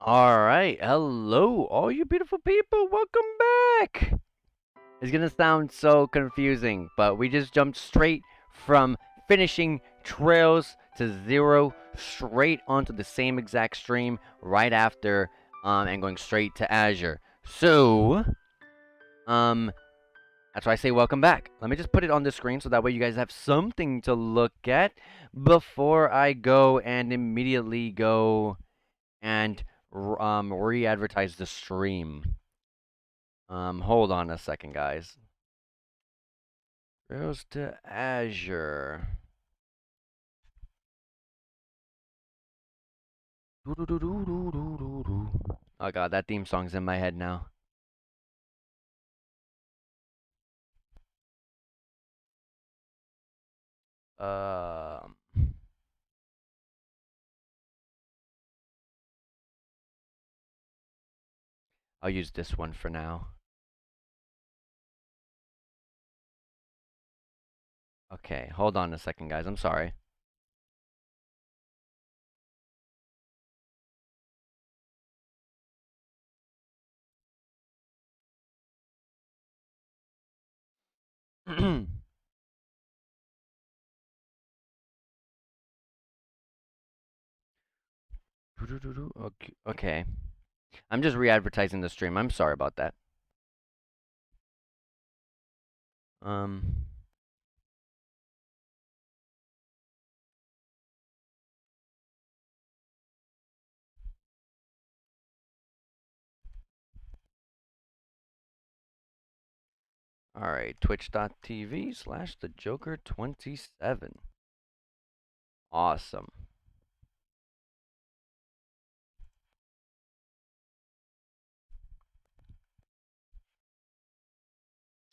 Alright, hello, all you beautiful people, welcome back! It's gonna sound so confusing, but we just jumped straight from finishing Trails to Zero, straight onto the same exact stream right after, and going straight to Azure. So, um, that's why I say welcome back. Let me just put it on the screen so that way you guys have something to look at before I go and immediately go and re-advertise the stream. Hold on a second, guys. Goes to Azure. Oh god, that theme song's in my head now. Um, I'll use this one for now. Okay, hold on a second, guys. I'm sorry. Okay. I'm just re-advertising the stream. I'm sorry about that. Um. Alright, twitch.tv/thejoker27. Awesome.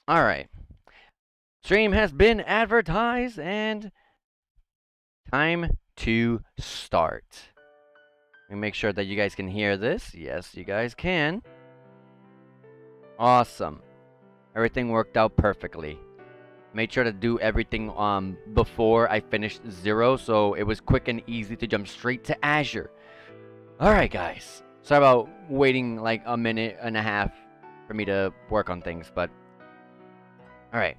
Alright. Stream has been advertised and time to start. Let me make sure that you guys can hear this. Yes, you guys can. Awesome. Everything worked out perfectly. Made sure to do everything before I finished Zero, so it was quick and easy to jump straight to Azure. Alright, guys. Sorry about waiting like a minute and a half for me to work on things, but alright.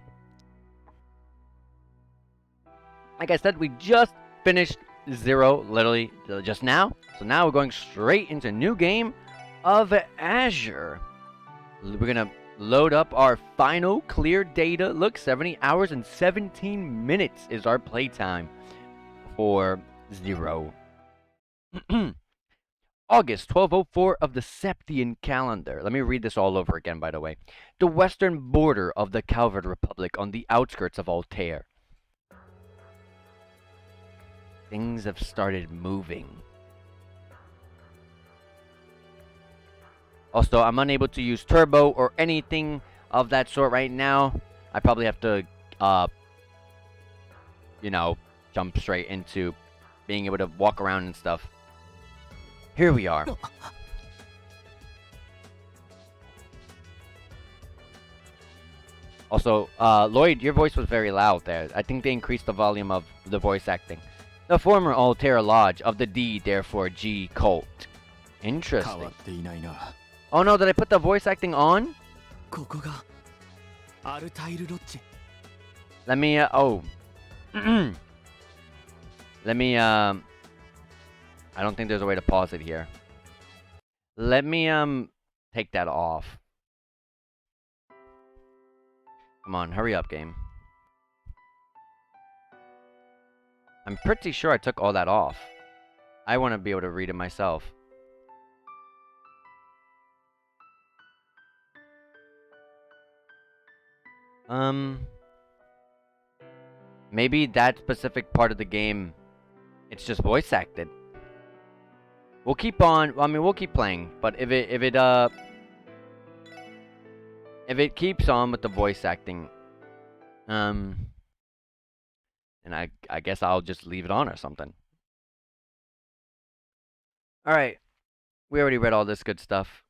Like I said, we just finished Zero literally just now. So now we're going straight into new game of Azure. We're gonna load up our final clear data. Look, 70 hours and 17 minutes is our playtime for Zero. August 1204 of the Septian calendar. Let me read this all over again, by the way. The western border of the Calvert Republic on the outskirts of Altair. Things have started moving. Also, I'm unable to use turbo or anything of that sort right now. I probably have to, jump straight into being able to walk around and stuff. Here we are. Also, Lloyd, your voice was very loud there. I think they increased the volume of the voice acting. The former Altair Lodge of the D, therefore G cult. Interesting. Oh no, did I put the voice acting on? Let me, Let me, I don't think there's a way to pause it here. Let me, take that off. Come on, hurry up, game. I'm pretty sure I took all that off. I want to be able to read it myself. Maybe that specific part of the game, it's just voice acted. We'll keep on. I mean, we'll keep playing. But if it keeps on with the voice acting, and I guess I'll just leave it on or something. All right, we already read all this good stuff.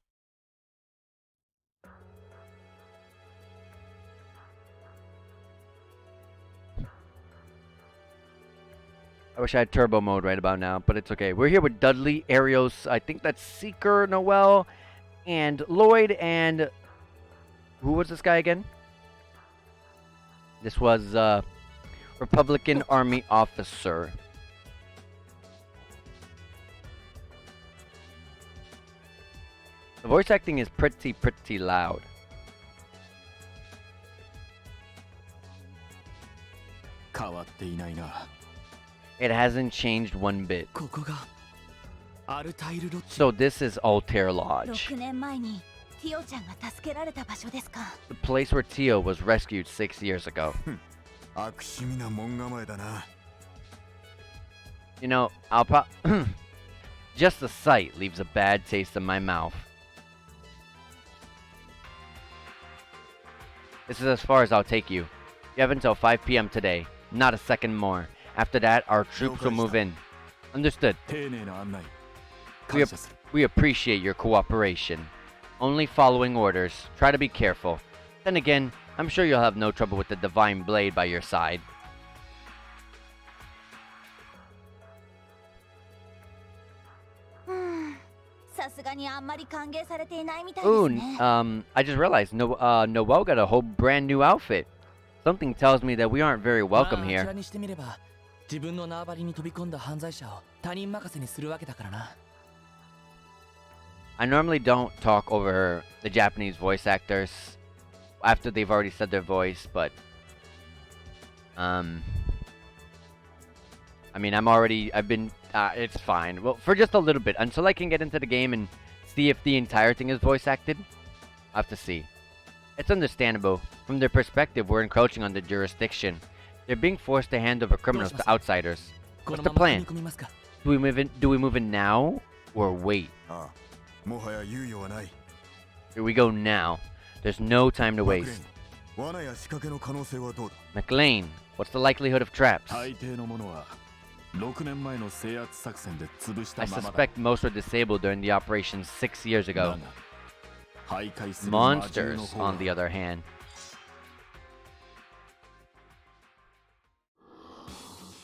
I wish I had turbo mode right about now, but it's okay. We're here with Dudley, Arios, I think that's Seeker, Noel, and Lloyd, and who was this guy again? This was Republican Army officer. The voice acting is pretty loud. It hasn't changed one bit. So this is Altair Lodge. The place where Tio was rescued 6 years ago. You know, just the sight leaves a bad taste in my mouth. This is as far as I'll take you. You have until 5 p.m. today. Not a second more. After that, our troops will move in. Understood. We appreciate your cooperation. Only following orders. Try to be careful. Then again, I'm sure you'll have no trouble with the divine blade by your side. Ooh, I just realized Noel got a whole brand new outfit. Something tells me that we aren't very welcome here. I normally don't talk over the Japanese voice actors after they've already said their voice, but I mean, I've been, it's fine. Well, for just a little bit, until I can get into the game and see if the entire thing is voice acted, I'll have to see. It's understandable. From their perspective, we're encroaching on their jurisdiction. They're being forced to hand over criminals to outsiders. What's the plan? Do we move in now, or wait? Here we go now. There's no time to waste. McLean, what's the likelihood of traps? I suspect most were disabled during the operation 6 years ago. Monsters, on the other hand.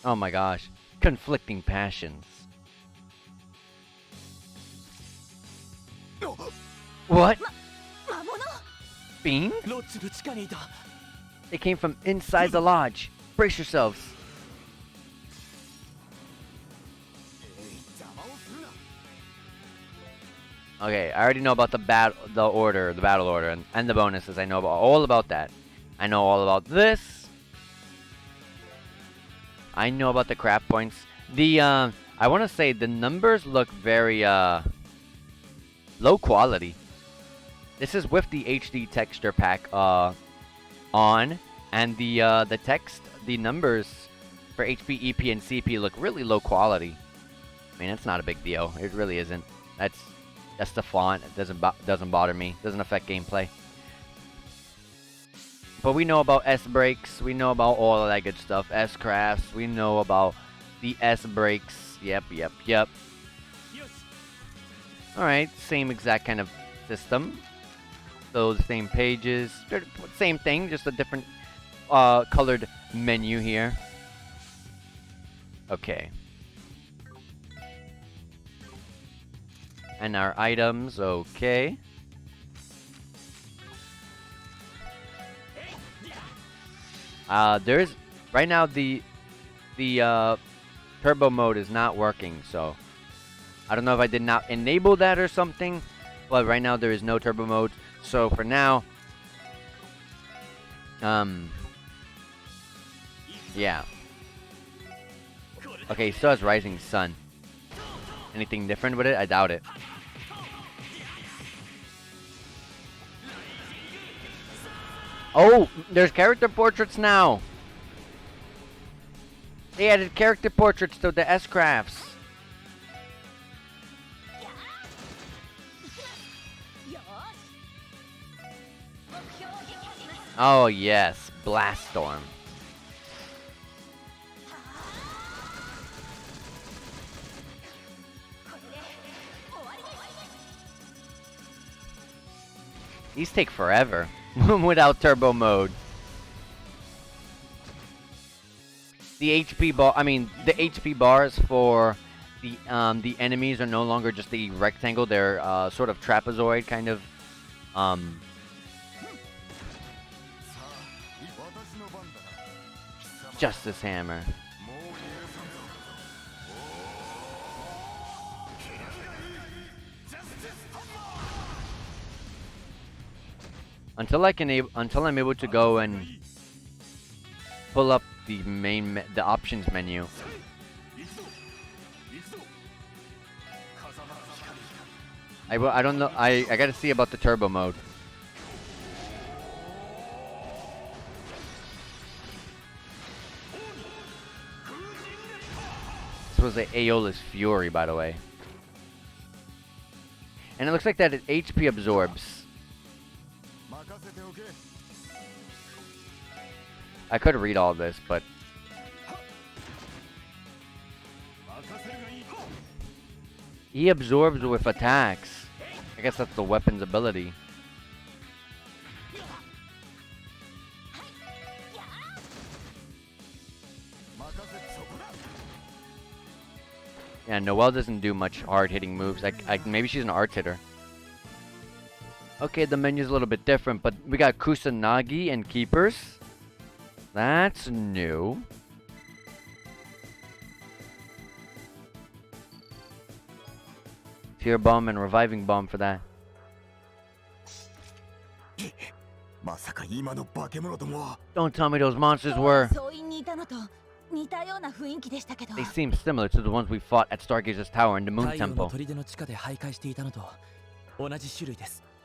Oh my gosh. Conflicting passions. What? Fiends? They came from inside the lodge. Brace yourselves. Okay, I already know about the battle order, and the bonuses. I know all about that. I know all about this. I know about the crap points. I want to say the numbers look very low quality. This is with the HD texture pack on, and the text, the numbers for HP, EP, and CP look really low quality. I mean, it's not a big deal. It really isn't. That's the font. It doesn't bother me. Doesn't affect gameplay. But we know about S breaks. We know about all of that good stuff. S crafts. We know about the S breaks. Yep. Alright, same exact kind of system. Those same pages. Same thing, just a different colored menu here. Okay. And our items, okay. There's right now the turbo mode is not working, so I don't know if I did not enable that or something, but right now there is no turbo mode. So for now, yeah. Okay, so has Rising Sun. Anything different with it? I doubt it. Oh, there's character portraits now. They added character portraits to the S-crafts. Oh yes, Blast Storm. These take forever without turbo mode. The HP bar. I mean, the HP bars for the enemies are no longer just the rectangle. They're sort of trapezoid kind of. Um, Justice Hammer. Until I'm able to go and pull up the options menu. I don't know. I gotta see about the turbo mode. This was a Aeolus Fury, by the way. And it looks like that it HP absorbs. I could read all this, but he absorbs with attacks. I guess that's the weapon's ability. Yeah, Noelle doesn't do much hard-hitting moves. Maybe she's an arts hitter. Okay, the menu's a little bit different, but we got Kusanagi and Keepers. That's new. Fear Bomb and Reviving Bomb for that. Don't tell me those monsters were... They seem similar to the ones we fought at Stargazer's Tower and the Moon Temple.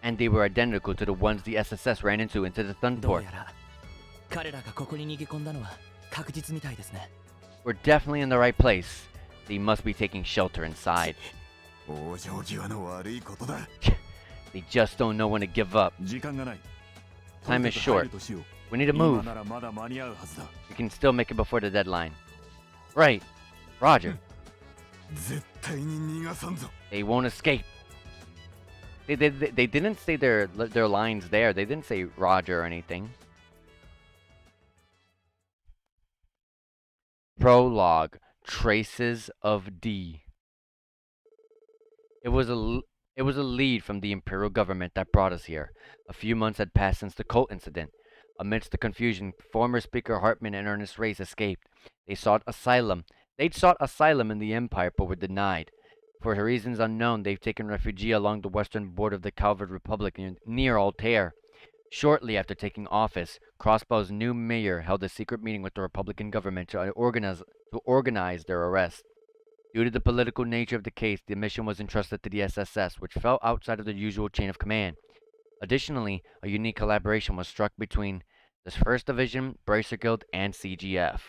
And they were identical to the ones the SSS ran into the Sun Port. We're definitely in the right place. They must be taking shelter inside. They just don't know when to give up. Time is short. We need to move. We can still make it before the deadline. Right. Roger. They won't escape. They didn't say their lines there. They didn't say Roger or anything. Prologue. Traces of D. It was a lead from the Imperial government that brought us here. A few months had passed since the cult incident. Amidst the confusion, former Speaker Hartman and Ernest Reyes escaped. They'd sought asylum in the Empire, but were denied. For reasons unknown, they've taken refuge along the western border of the Calvard Republic near Altair. Shortly after taking office, Crossbow's new mayor held a secret meeting with the Republican government to organize their arrest. Due to the political nature of the case, the mission was entrusted to the SSS, which fell outside of the usual chain of command. Additionally, a unique collaboration was struck between the 1st Division, Bracer Guild, and CGF.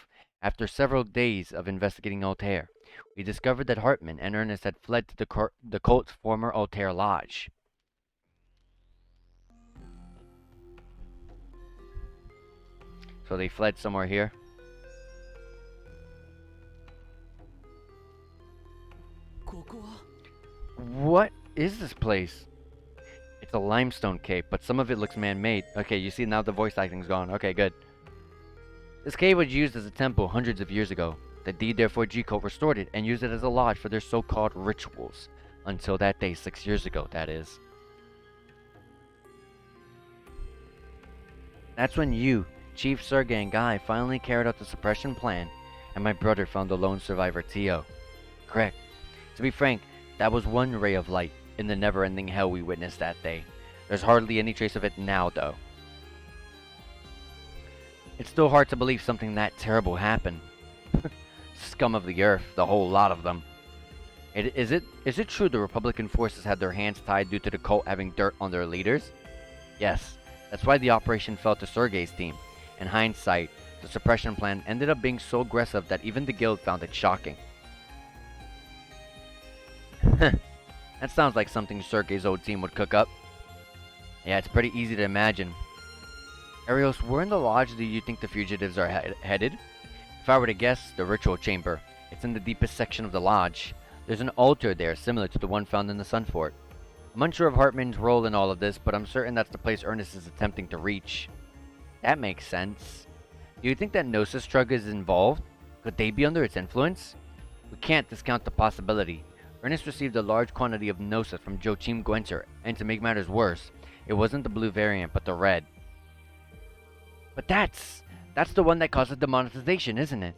After several days of investigating Altair, we discovered that Hartman and Ernest had fled to the cult's former Altair Lodge. So they fled somewhere here. What is this place? It's a limestone cave, but some of it looks man-made. Okay, you see now the voice acting's gone. Okay, good. This cave was used as a temple hundreds of years ago. The D-Therefore G-Cult restored it and used it as a lodge for their so-called rituals. Until that day, 6 years ago, that is. That's when you, Chief Sergey and Guy finally carried out the suppression plan, and my brother found the lone survivor, Tio. Correct. To be frank, that was one ray of light in the never-ending hell we witnessed that day. There's hardly any trace of it now, though. It's still hard to believe something that terrible happened. Scum of the earth, the whole lot of them. Is it true the Republican forces had their hands tied due to the cult having dirt on their leaders? Yes, that's why the operation fell to Sergey's team. In hindsight, the suppression plan ended up being so aggressive that even the guild found it shocking. That sounds like something Sergey's old team would cook up. Yeah, it's pretty easy to imagine. Arios, where in the lodge do you think the fugitives are headed? If I were to guess, the ritual chamber. It's in the deepest section of the lodge. There's an altar there similar to the one found in the Sun Fort. I'm unsure of Hartman's role in all of this, but I'm certain that's the place Ernest is attempting to reach. That makes sense. Do you think that Gnosis Trug is involved? Could they be under its influence? We can't discount the possibility. Ernest received a large quantity of Gnosis from Joachim Gwenter, and to make matters worse, it wasn't the blue variant, but the red. But that's the one that causes demonetization, isn't it?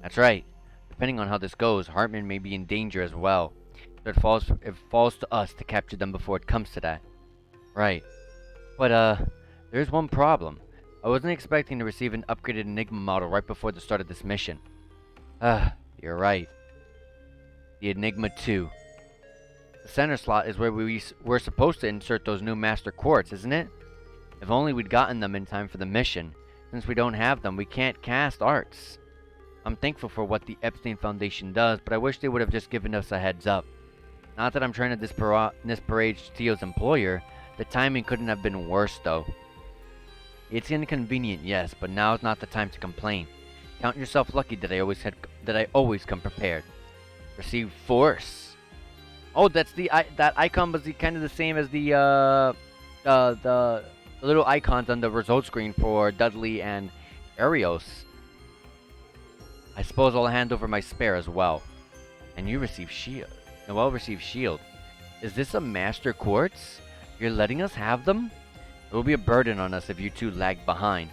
That's right. Depending on how this goes, Hartman may be in danger as well. So it falls to us to capture them before it comes to that. Right. But, there's one problem. I wasn't expecting to receive an upgraded Enigma model right before the start of this mission. You're right. The Enigma 2. The center slot is where we're supposed to insert those new Master Quartz, isn't it? If only we'd gotten them in time for the mission. Since we don't have them, we can't cast arts. I'm thankful for what the Epstein Foundation does, but I wish they would have just given us a heads up. Not that I'm trying to disparage Teo's employer. The timing couldn't have been worse, though. It's inconvenient, yes, but now's not the time to complain. Count yourself lucky that I always come prepared. Receive force. Oh, that's that icon was kind of the same as the little icons on the result screen for Dudley and Arios. I suppose I'll hand over my spare as well. And you receive shield. Noel receives shield. Is this a Master Quartz? You're letting us have them? It will be a burden on us if you two lag behind.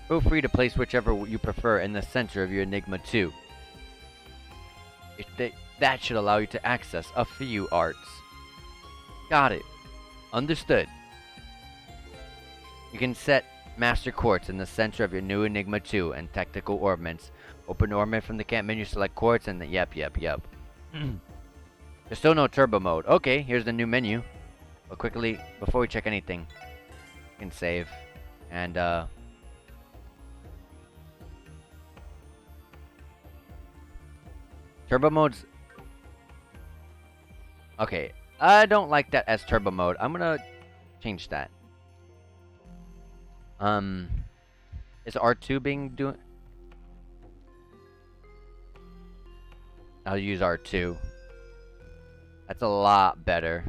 Feel free to place whichever you prefer in the center of your Enigma 2. That should allow you to access a few arts. Got it. Understood. You can set Master Quartz in the center of your new Enigma 2 and tactical orbments. Open orbment from the camp menu, select Quartz, and yep. There's still no turbo mode. Okay, here's the new menu. But quickly, before we check anything, we can save. And, turbo mode's... Okay, I don't like that as turbo mode. I'm gonna change that. Is R2 being doing... I'll use R2. That's a lot better.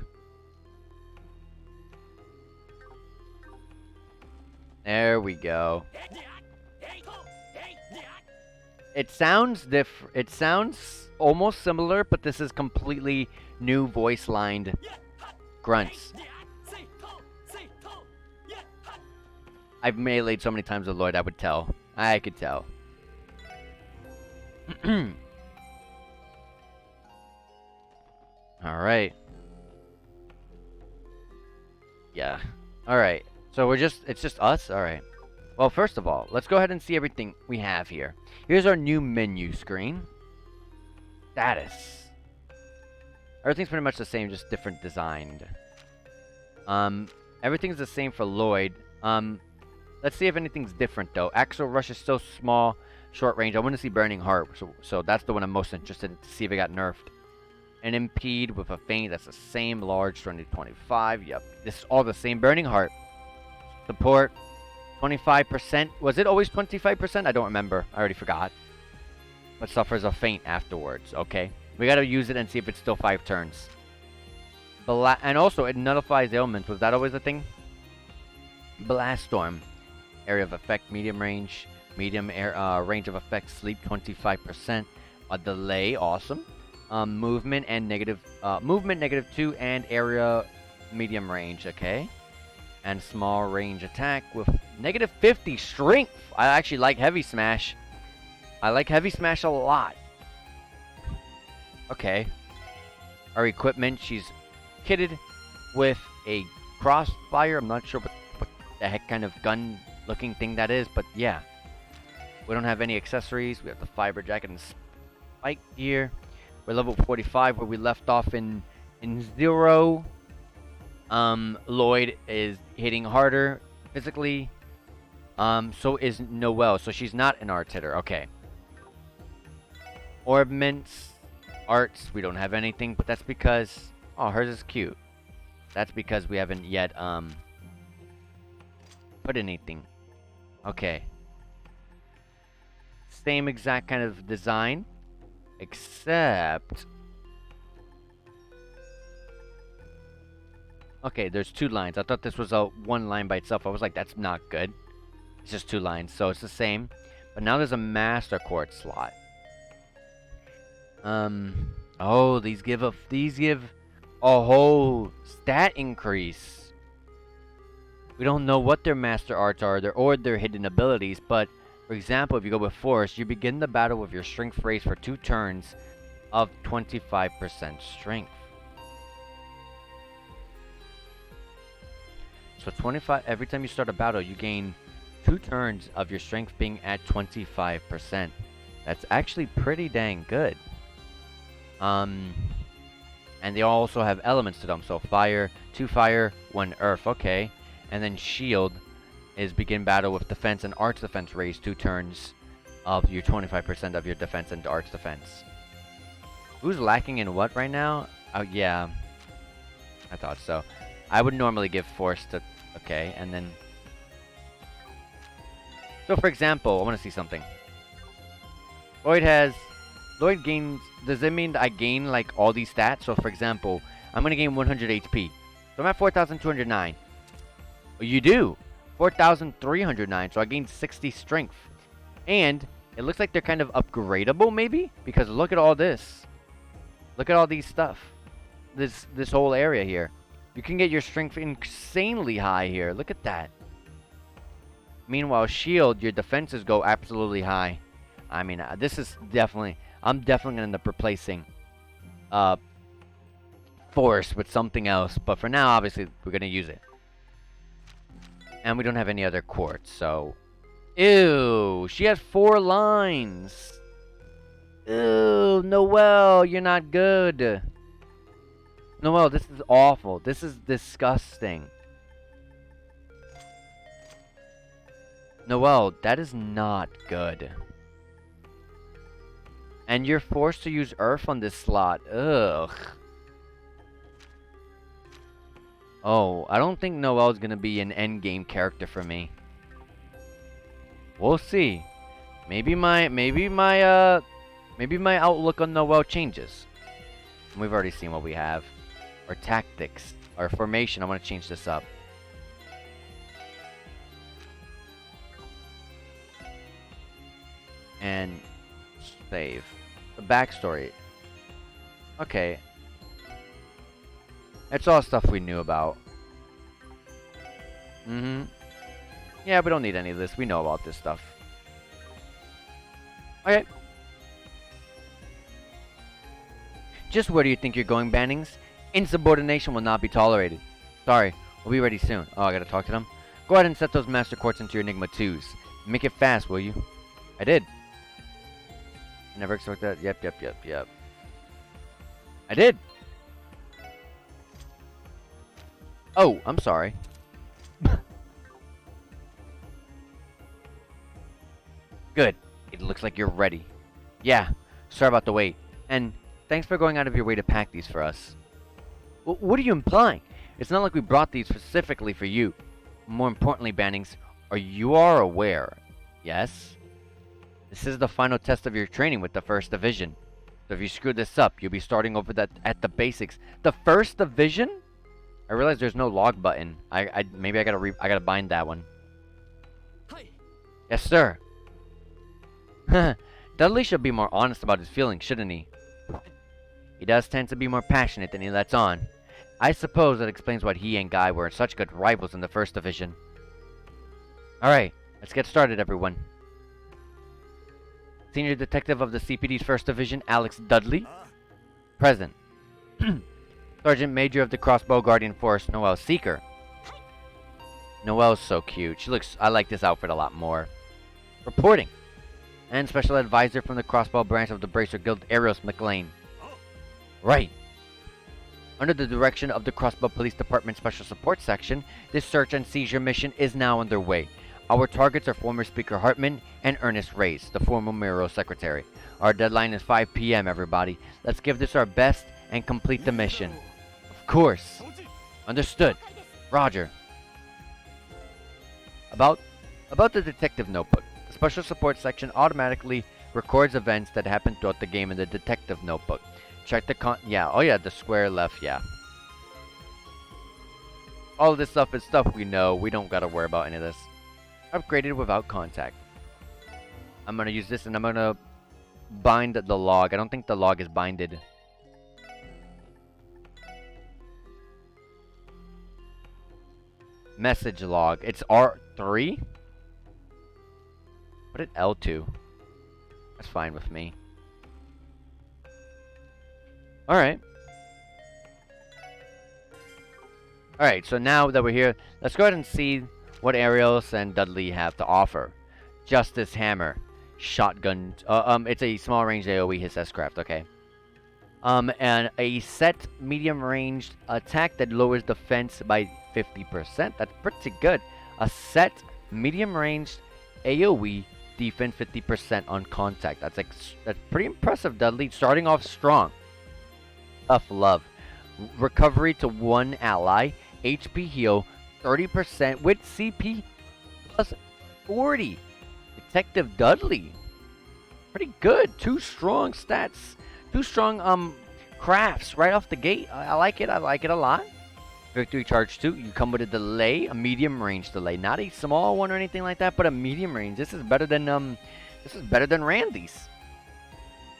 There we go. It sounds it sounds almost similar, but this is completely new voice-lined grunts. I've meleeed so many times with Lloyd, I would tell. I could tell. Alright. Yeah. Alright. So it's just us? Alright. Well, first of all, let's go ahead and see everything we have here. Here's our new menu screen. Status. Everything's pretty much the same, just different designed. Everything's the same for Lloyd. Let's see if anything's different, though. Axel Rush is still small, short range. I want to see Burning Heart, so that's the one I'm most interested in to see if it got nerfed. And Impede with a feint, that's the same. Large, 2025. Yep, this is all the same. Burning Heart. Support, 25%. Was it always 25%? I don't remember. I already forgot. But suffers a feint afterwards. Okay. We gotta use it and see if it's still 5 turns. And also, it nullifies ailments. Was that always a thing? Blast Storm. Area of effect, medium range. Medium range of effect, sleep, 25%. A delay, awesome. Movement and movement -2 and area medium range, okay. And small range attack with -50 strength. I actually like Heavy Smash. I like Heavy Smash a lot. Okay. Our equipment, she's kitted with a crossfire. I'm not sure what the heck kind of gun looking thing that is, but yeah. We don't have any accessories. We have the fiber jacket and spike gear. We're level 45 where we left off in 0. Lloyd is hitting harder physically. So is Noelle. So she's not an art hitter. Okay. Orbments, arts, we don't have anything, but that's because... Oh, hers is cute. That's because we haven't yet, put anything. Okay. Same exact kind of design. Except... Okay, there's 2 lines. I thought this was a 1 line by itself. I was like, that's not good. It's just 2 lines, so it's the same. But now there's a Master Quartz slot. Oh, these give a whole stat increase. We don't know what their master arts are, or their hidden abilities, but for example, if you go with Force, you begin the battle with your strength raise for 2 turns of 25% strength. So 25, every time you start a battle, you gain 2 turns of your strength being at 25%. That's actually pretty dang good. And they also have elements to them. So fire, 2 fire, 1 earth. Okay. And then shield is begin battle with defense and arts defense raise 2 turns of your 25% of your defense and arts defense. Who's lacking in what right now? Oh, yeah. I thought so. I would normally give force to... Okay, and then... So, for example, I want to see something. Lloyd gains... Does it mean that I gain, like, all these stats? So, for example, I'm going to gain 100 HP. So, I'm at 4,209. Well, you do. 4,309. So, I gained 60 strength. And it looks like they're kind of upgradable, maybe? Because look at all this. Look at all these stuff. This whole area here. You can get your strength insanely high here. Look at that. Meanwhile, shield, your defenses go absolutely high. I mean, this is definitely... I'm definitely going to end up replacing force with something else. But for now, obviously, we're going to use it. And we don't have any other quartz, so... Ew, she has 4 lines. Ew, Noelle, you're not good. Noelle, this is awful. This is disgusting. Noelle, that is not good. And you're forced to use Earth on this slot. Ugh. Oh, I don't think Noelle's gonna be an endgame character for me. We'll see. Maybe my outlook on Noelle changes. We've already seen what we have. Our tactics, our formation. I want to change this up. And save. The backstory. Okay. It's all stuff we knew about. Yeah, we don't need any of this. We know about this stuff. Okay. Just where do you think you're going, Bannings? Insubordination will not be tolerated. Sorry, we'll be ready soon. Oh, I gotta talk to them? Go ahead and set those Master Quartz into your Enigma 2s. Make it fast, will you? I did. Never expect that. Yep. I did. Oh, I'm sorry. Good. It looks like you're ready. Yeah. Sorry about the wait. And thanks for going out of your way to pack these for us. What are you implying? It's not like we brought these specifically for you. More importantly, Bannings, you are aware, yes? This is the final test of your training with the 1st Division. So if you screw this up, you'll be starting over at the basics. The 1st Division? I realize there's no log button. Maybe I gotta bind that one. Hi. Yes, sir. Dudley should be more honest about his feelings, shouldn't he? He does tend to be more passionate than he lets on. I suppose that explains why he and Guy were such good rivals in the 1st Division. Alright, let's get started, everyone. Senior Detective of the CPD's 1st Division, Alex Dudley. Present. Sergeant Major of the Crossbow Guardian Force, Noelle Seeker. Noelle's so cute. I like this outfit a lot more. Reporting. And Special Advisor from the Crossbow Branch of the Bracer Guild, Arios McLean. Right. Under the direction of the Crossbow Police Department Special Support Section, this search and seizure mission is now underway. Our targets are former Speaker Hartman and Ernest Reyes, the former Mayoral Secretary. Our deadline is 5 p.m., everybody. Let's give this our best and complete the mission. Of course. Understood. Roger. About the Detective Notebook. The Special Support Section automatically records events that happen throughout the game in the Detective Notebook. Check the the square left, yeah. All of this stuff is stuff we know. We don't gotta worry about any of this. Upgraded without contact. I'm gonna use this and I'm gonna bind the log. I don't think the log is binded. Message log. It's R3? Put it L2. That's fine with me. Alright. Alright, so now that we're here, let's go ahead and see what Arios and Dudley have to offer. Justice Hammer. Shotgun. It's a small range AoE his S-craft, okay. And a set medium ranged attack that lowers defense by 50%. That's pretty good. A set medium ranged AoE defense 50% on contact. That's pretty impressive, Dudley. Starting off strong. Tough love. Recovery to one ally. HP heal 30% with CP plus 40. Detective Dudley. Pretty good. 2 strong stats. 2 strong crafts right off the gate. I like it. I like it a lot. Victory charge 2. You come with a delay, a medium range delay, not a small one or anything like that, but a medium range. This is better than Randy's.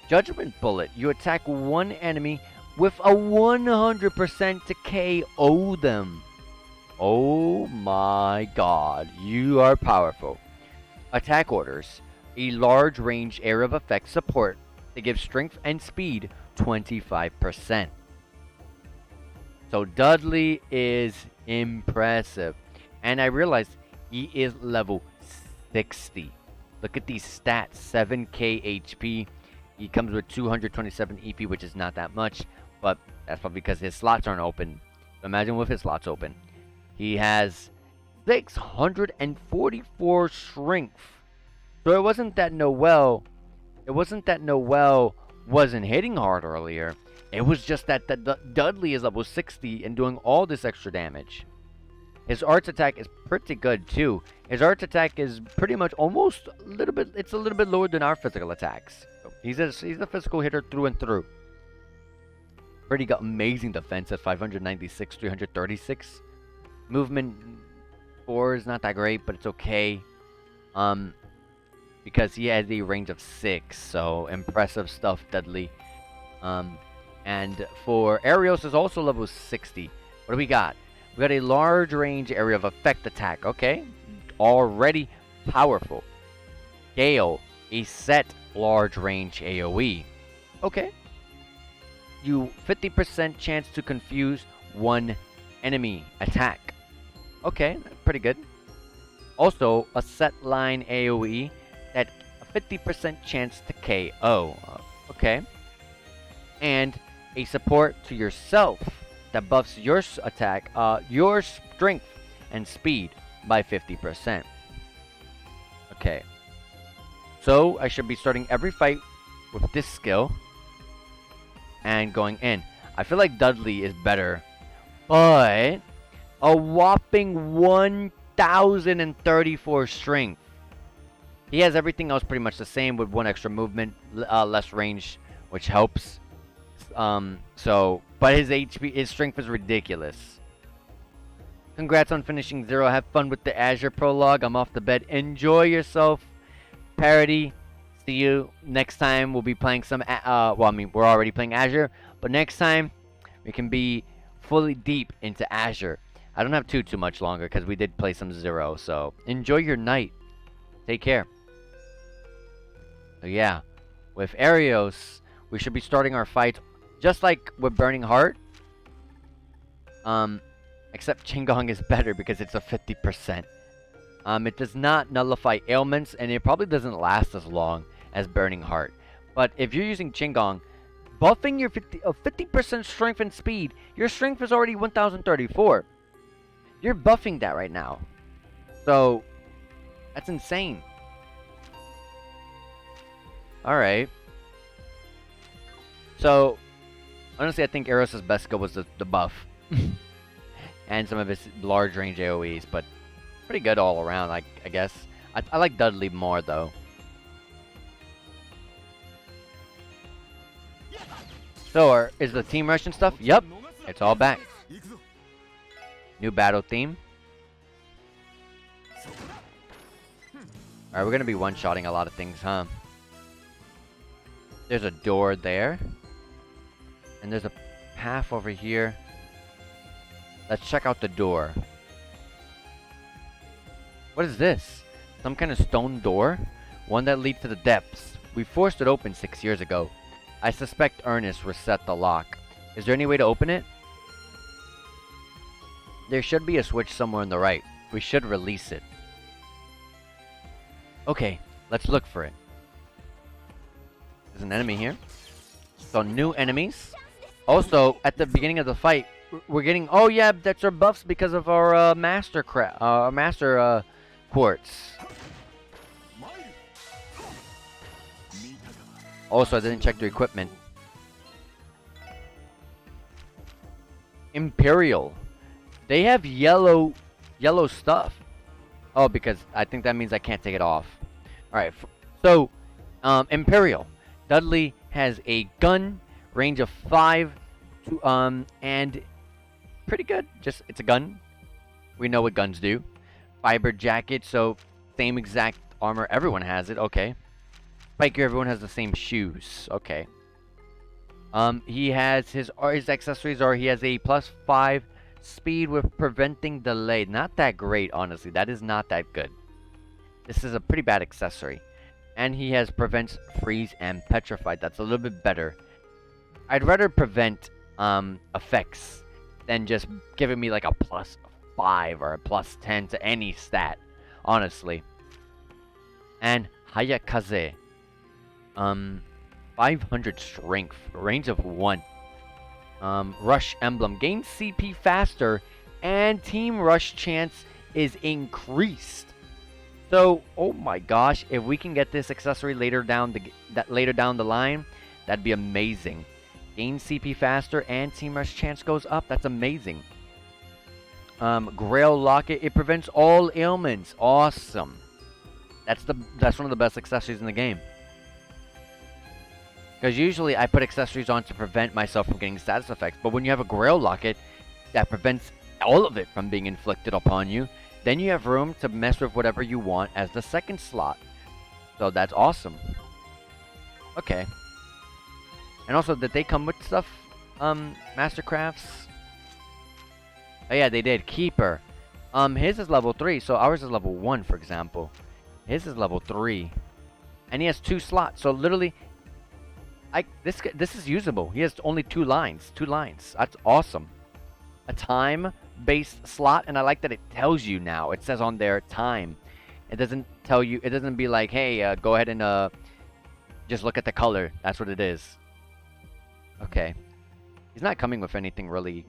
Judgment bullet. You attack one enemy with a 100% to KO them. Oh my god, you are powerful. Attack orders. A large range area of effect support that gives strength and speed 25%. So Dudley is impressive. And I realized he is level 60. Look at these stats. 7k HP. He comes with 227 EP, which is not that much. But that's probably because his slots aren't open. So imagine with his slots open. He has 644 strength. So it wasn't that Noel wasn't hitting hard earlier. It was just that Dudley is level 60 and doing all this extra damage. His arts attack is pretty good too. His arts attack is pretty much almost a little bit. It's a little bit lower than our physical attacks. So he's a physical hitter through and through. Pretty got amazing defense at 596, 336. Movement 4 is not that great, but it's okay. Because he has a range of 6, so impressive stuff, Dudley. And for Arios is also level 60. What do we got? We got a large range area of effect attack. Okay, already powerful. Gale, a set large range AoE. Okay. You 50% chance to confuse one enemy attack. Okay, pretty good. Also, a set line AoE that a 50% chance to KO. Okay. And a support to yourself that buffs your attack, your strength and speed by 50%. Okay. So, I should be starting every fight with this skill and going in. I feel like Dudley is better, but a whopping 1,034 strength. He has everything else pretty much the same with 1 extra movement, less range, which helps. But his HP, his strength is ridiculous. Congrats on finishing 0. Have fun with the Azure prologue. I'm off to bed. Enjoy yourself. Parody. See you next time. We'll be playing some, well, I mean, we're already playing Azure, but next time we can be fully deep into Azure. I don't have too much longer because we did play some 0, so enjoy your night. Take care. So yeah, with Arios, we should be starting our fight just like with Burning Heart. Except Qinggong is better because it's a 50%. It does not nullify ailments, and it probably doesn't last as long as Burning Heart. But if you're using Qinggong, buffing your 50% strength and speed, your strength is already 1,034. You're buffing that right now. So, that's insane. Alright. So, honestly, I think Eros' best skill was the buff. And some of his large range AoEs, but pretty good all around, I guess. I like Dudley more, though. So, is the team rush and stuff? Yep, it's all back. New battle theme. Alright, we're gonna be one-shotting a lot of things, huh? There's a door there. And there's a path over here. Let's check out the door. What is this? Some kind of stone door? One that leads to the depths. We forced it open 6 years ago. I suspect Ernest reset the lock. Is there any way to open it? There should be a switch somewhere on the right. We should release it. Okay, let's look for it. There's an enemy here. So new enemies. Also, at the beginning of the fight, we're getting... Oh yeah, that's our buffs because of our master quartz. Also, I didn't check the equipment. Imperial. They have yellow stuff. Oh, because I think that means I can't take it off. Alright, so, Imperial. Dudley has a gun, range of 5, and pretty good. Just, it's a gun. We know what guns do. Fiber jacket, so same exact armor. Everyone has it, okay. Spiker, everyone has the same shoes, okay. He has his accessories are he has a +5 speed with preventing delay. Not that great, honestly. That is not that good. This is a pretty bad accessory. And he has prevents freeze and petrified. That's a little bit better. I'd rather prevent effects than just giving me like a +5 or a +10 to any stat, honestly. And Hayakaze. 500 strength, range of 1. Rush emblem. Gain CP faster and team rush chance is increased. So, oh my gosh, if we can get this accessory later down the line, that'd be amazing. Gain CP faster and team rush chance goes up. That's amazing. Grail locket. It prevents all ailments. Awesome. That's one of the best accessories in the game. Because usually I put accessories on to prevent myself from getting status effects. But when you have a Grail locket that prevents all of it from being inflicted upon you, then you have room to mess with whatever you want as the second slot. So that's awesome. Okay. And also, did they come with stuff? Mastercrafts? Oh yeah, they did. Keeper. His is level 3, so ours is level 1, for example. His is level 3. And he has 2 slots, so literally... This is usable. He has only 2 lines. 2 lines. That's awesome. A time-based slot, and I like that it tells you now. It says on there, time. It doesn't tell you... It doesn't be like, hey, go ahead and just look at the color. That's what it is. Okay. He's not coming with anything really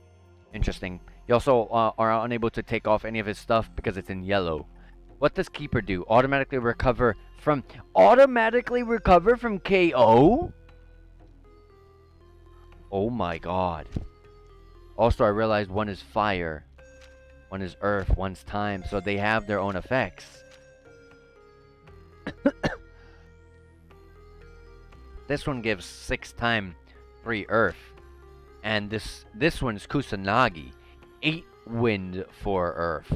interesting. You also are unable to take off any of his stuff because it's in yellow. What does Keeper do? Automatically recover from KO? Oh my god. Also, I realized one is fire, one is earth, one's time, so they have their own effects. This one gives 6 times 3 earth. And this one's Kusanagi. 8 wind for earth.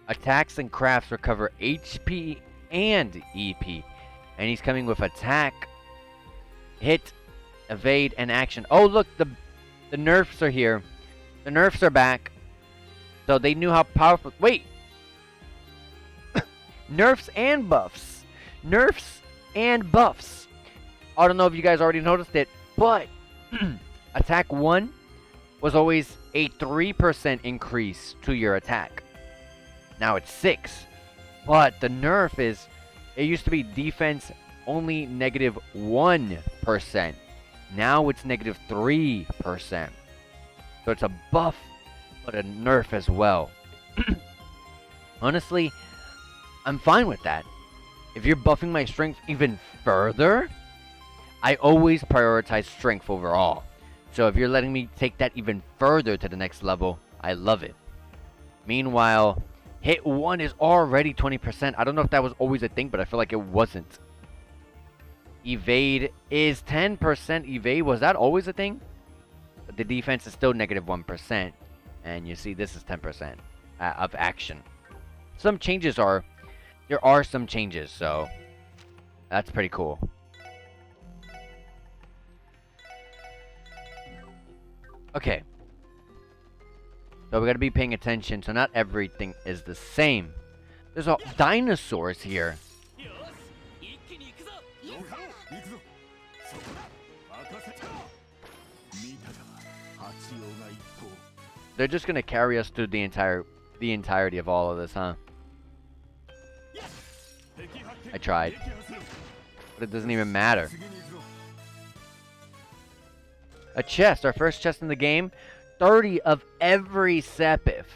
Attacks and crafts recover HP and EP. And he's coming with attack, hit, evade, and action. Oh look, the nerfs are here. The nerfs are back. So they knew how powerful... Wait! Nerfs and buffs. Nerfs and buffs. I don't know if you guys already noticed it, but... Attack 1 was always a 3% increase to your attack. Now it's 6. But the nerf is... It used to be defense only -1%. Now it's -3%. So it's a buff, but a nerf as well. Honestly, I'm fine with that. If you're buffing my strength even further, I always prioritize strength overall. So if you're letting me take that even further to the next level, I love it. Meanwhile, hit 1 is already 20%. I don't know if that was always a thing, but I feel like it wasn't. Evade is 10% evade. Was that always a thing? But the defense is still -1%. And you see, this is 10% of action. Some changes are... There are some changes, so... That's pretty cool. Okay. So we gotta be paying attention, so not everything is the same. There's all dinosaurs here. They're just gonna carry us through the entirety of all of this, huh? I tried. But it doesn't even matter. A chest, our first chest in the game. 30 of every Sepith.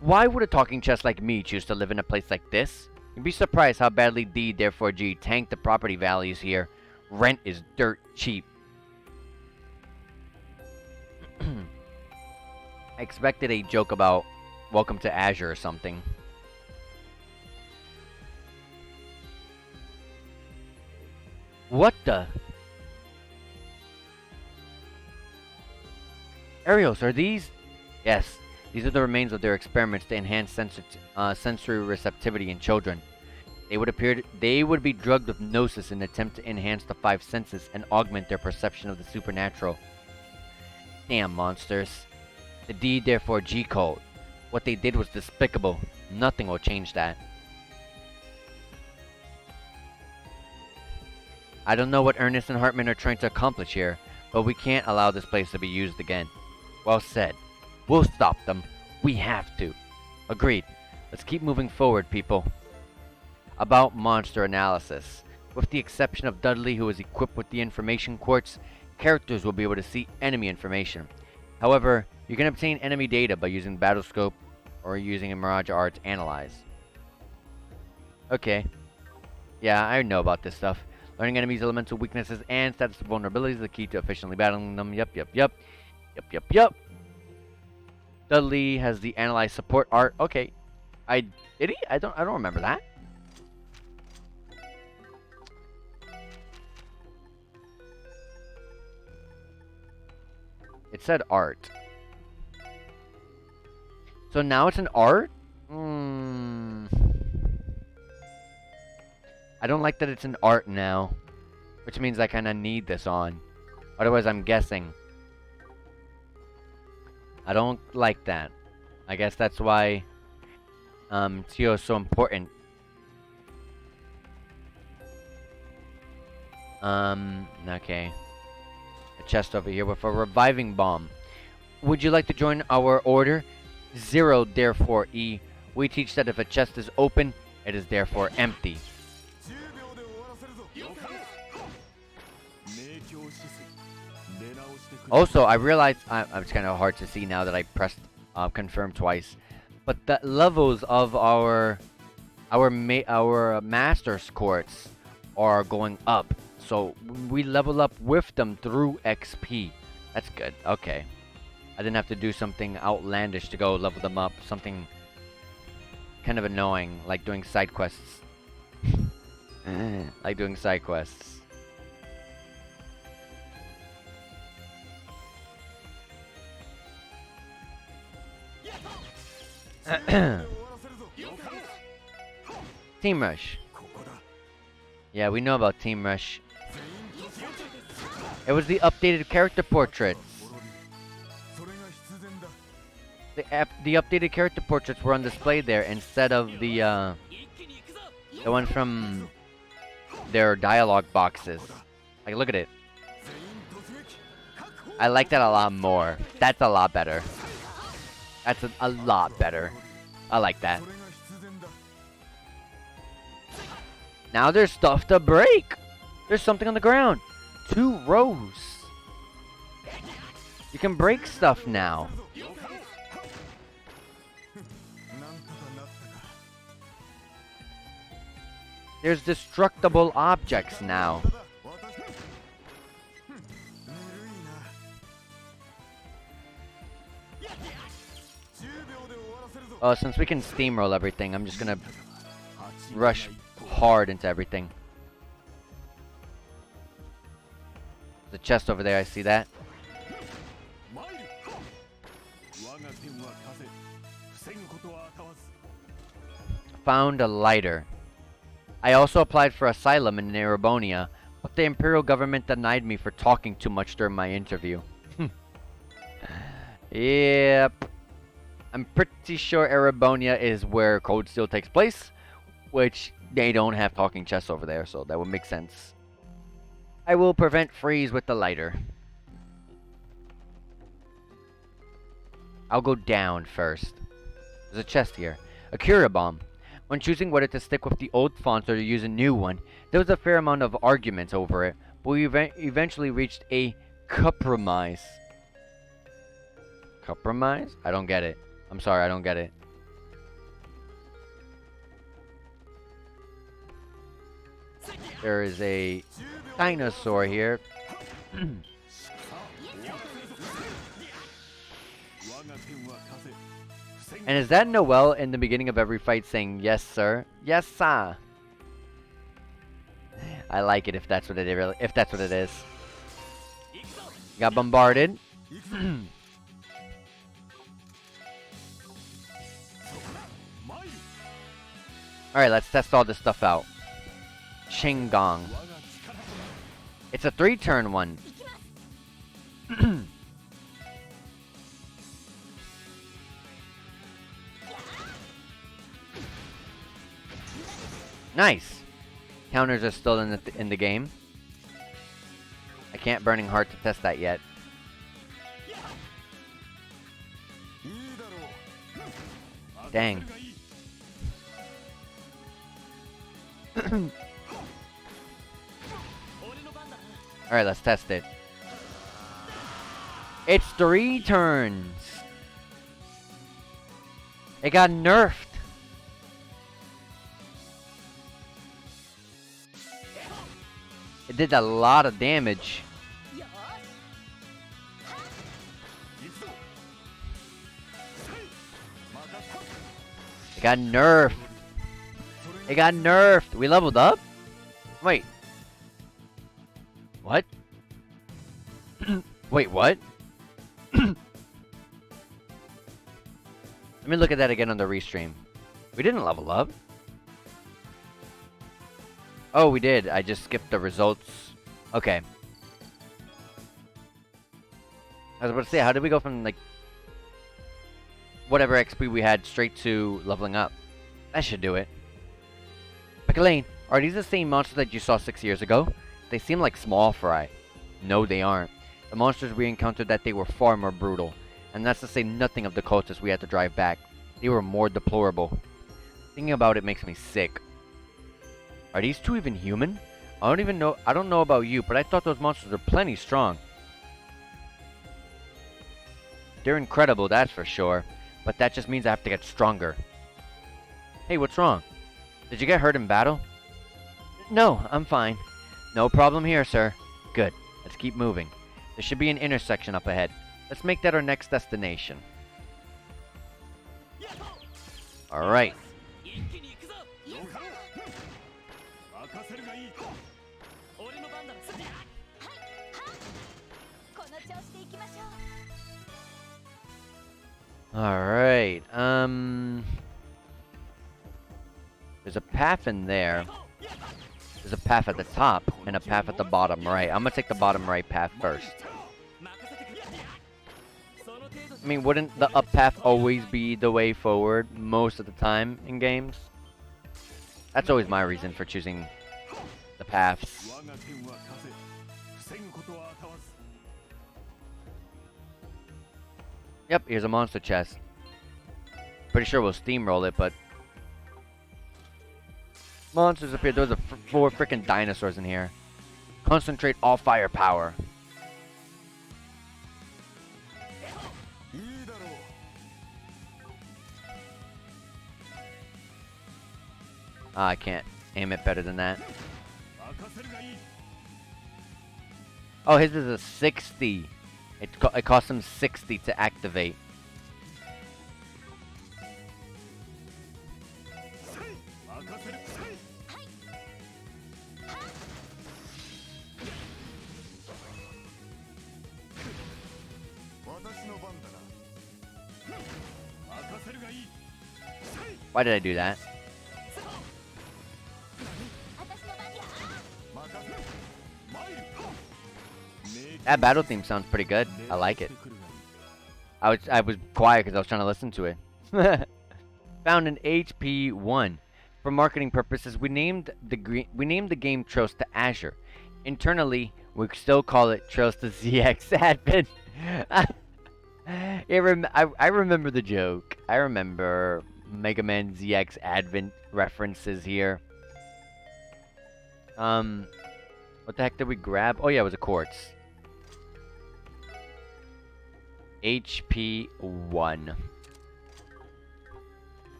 Why would a talking chest like me choose to live in a place like this? You'd be surprised how badly D, therefore G, tanked the property values here. Rent is dirt cheap. I expected a joke about welcome to Azure or something. What the? Arios, are these? Yes, these are the remains of their experiments to enhance sensory receptivity in children. They would be drugged with gnosis in an attempt to enhance the 5 senses and augment their perception of the supernatural. Damn monsters. The D, therefore G code. What they did was despicable. Nothing will change that. I don't know what Ernest and Hartman are trying to accomplish here, but we can't allow this place to be used again. Well said. We'll stop them. We have to. Agreed. Let's keep moving forward, people. About monster analysis. With the exception of Dudley, who is equipped with the information quartz, characters will be able to see enemy information. However, you can obtain enemy data by using Battlescope or using a Mirage R to analyze. Okay. Yeah, I know about this stuff. Learning enemies' elemental weaknesses and status vulnerabilities is the key to efficiently battling them. Yep. Dudley has the analyze support art. Okay. Did he? I don't remember that. It said art. So now it's an art? I don't like that it's an art now. Which means I kind of need this on. Otherwise I'm guessing. I don't like that. I guess that's why Tio is so important. Okay. A chest over here with a reviving bomb. Would you like to join our order? 0, therefore E. We teach that if a chest is open, it is therefore empty. Also, I realized it's kind of hard to see now that I pressed confirm twice, but the levels of our master's quartz are going up, so we level up with them through XP. That's good. Okay, I didn't have to do something outlandish to go level them up. Something kind of annoying, like doing side quests. Like doing side quests. Team Rush. Yeah, we know about Team Rush. It was the updated character portraits. The updated character portraits were on display there instead of the one from their dialogue boxes. Like, look at it. I like that a lot more. That's a lot better. That's a lot better. I like that. Now there's stuff to break. There's something on the ground. 2 rows. You can break stuff now. There's destructible objects now. Since we can steamroll everything, I'm just gonna rush hard into everything. The chest over there, I see that. Found a lighter. I also applied for asylum in Narabonia, but the Imperial government denied me for talking too much during my interview. Yep. I'm pretty sure Erebonia is where Cold Steel takes place, which they don't have talking chests over there, so that would make sense. I will prevent freeze with the lighter. I'll go down first. There's a chest here. A Cura Bomb. When choosing whether to stick with the old fonts or to use a new one, there was a fair amount of arguments over it, but we eventually reached a compromise. Compromise? I don't get it. I'm sorry, I don't get it. There is a dinosaur here. And is that Noelle in the beginning of every fight saying, "Yes, sir"? Yes, sir. I like it if that's what it really, if that's what it is. Got bombarded. Alright, let's test all this stuff out. Shingon. It's a 3-turn one. Nice. Counters are still in the game. I can't Burning Heart to test that yet. Dang. Alright, let's test it. It's 3 turns. It got nerfed. It did a lot of damage. It got nerfed. It got nerfed. We leveled up? Wait. What? Wait, what? Let me look at that again on the restream. We didn't level up. Oh, we did. I just skipped the results. Okay. I was about to say, how did we go from, like, whatever XP we had straight to leveling up? That should do it. Lane, are these the same monsters that you saw 6 years ago? They seem like small fry. No, they aren't. The monsters we encountered that day were far more brutal. And that's to say nothing of the cultists we had to drive back. They were more deplorable. Thinking about it makes me sick. Are these two even human? I don't know about you, but I thought those monsters were plenty strong. They're incredible, that's for sure. But that just means I have to get stronger. Hey, what's wrong? Did you get hurt in battle? No, I'm fine. No problem here, sir. Good. Let's keep moving. There should be an intersection up ahead. Let's make that our next destination. Alright. Alright, there's a path in there. There's a path at the top and a path at the bottom right. I'm gonna take the bottom right path first. I mean, wouldn't the up path always be the way forward most of the time in games? That's always my reason for choosing the paths. Yep, here's a monster chest. Pretty sure we'll steamroll it, but... Monsters appear. There's 4 freaking dinosaurs in here. Concentrate all firepower. I can't aim it better than that. Oh, his is a 60. It costs him 60 to activate. Why did I do that? That battle theme sounds pretty good. I like it. I was quiet because I was trying to listen to it. Found in HP1. For marketing purposes, we named the game Trails to Azure. Internally, we still call it Trails to ZX Admin. I remember the joke. I remember Mega Man ZX Advent references here. What the heck did we grab? Oh yeah, it was a quartz. HP1. I'm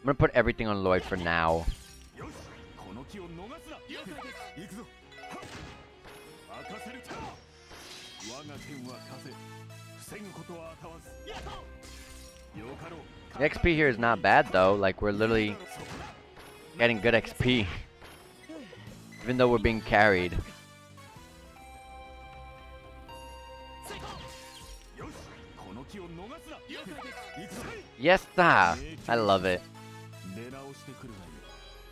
gonna put everything on Lloyd for now. The XP here is not bad though, like we're literally getting good XP. Even though we're being carried. Yes, sir. I love it.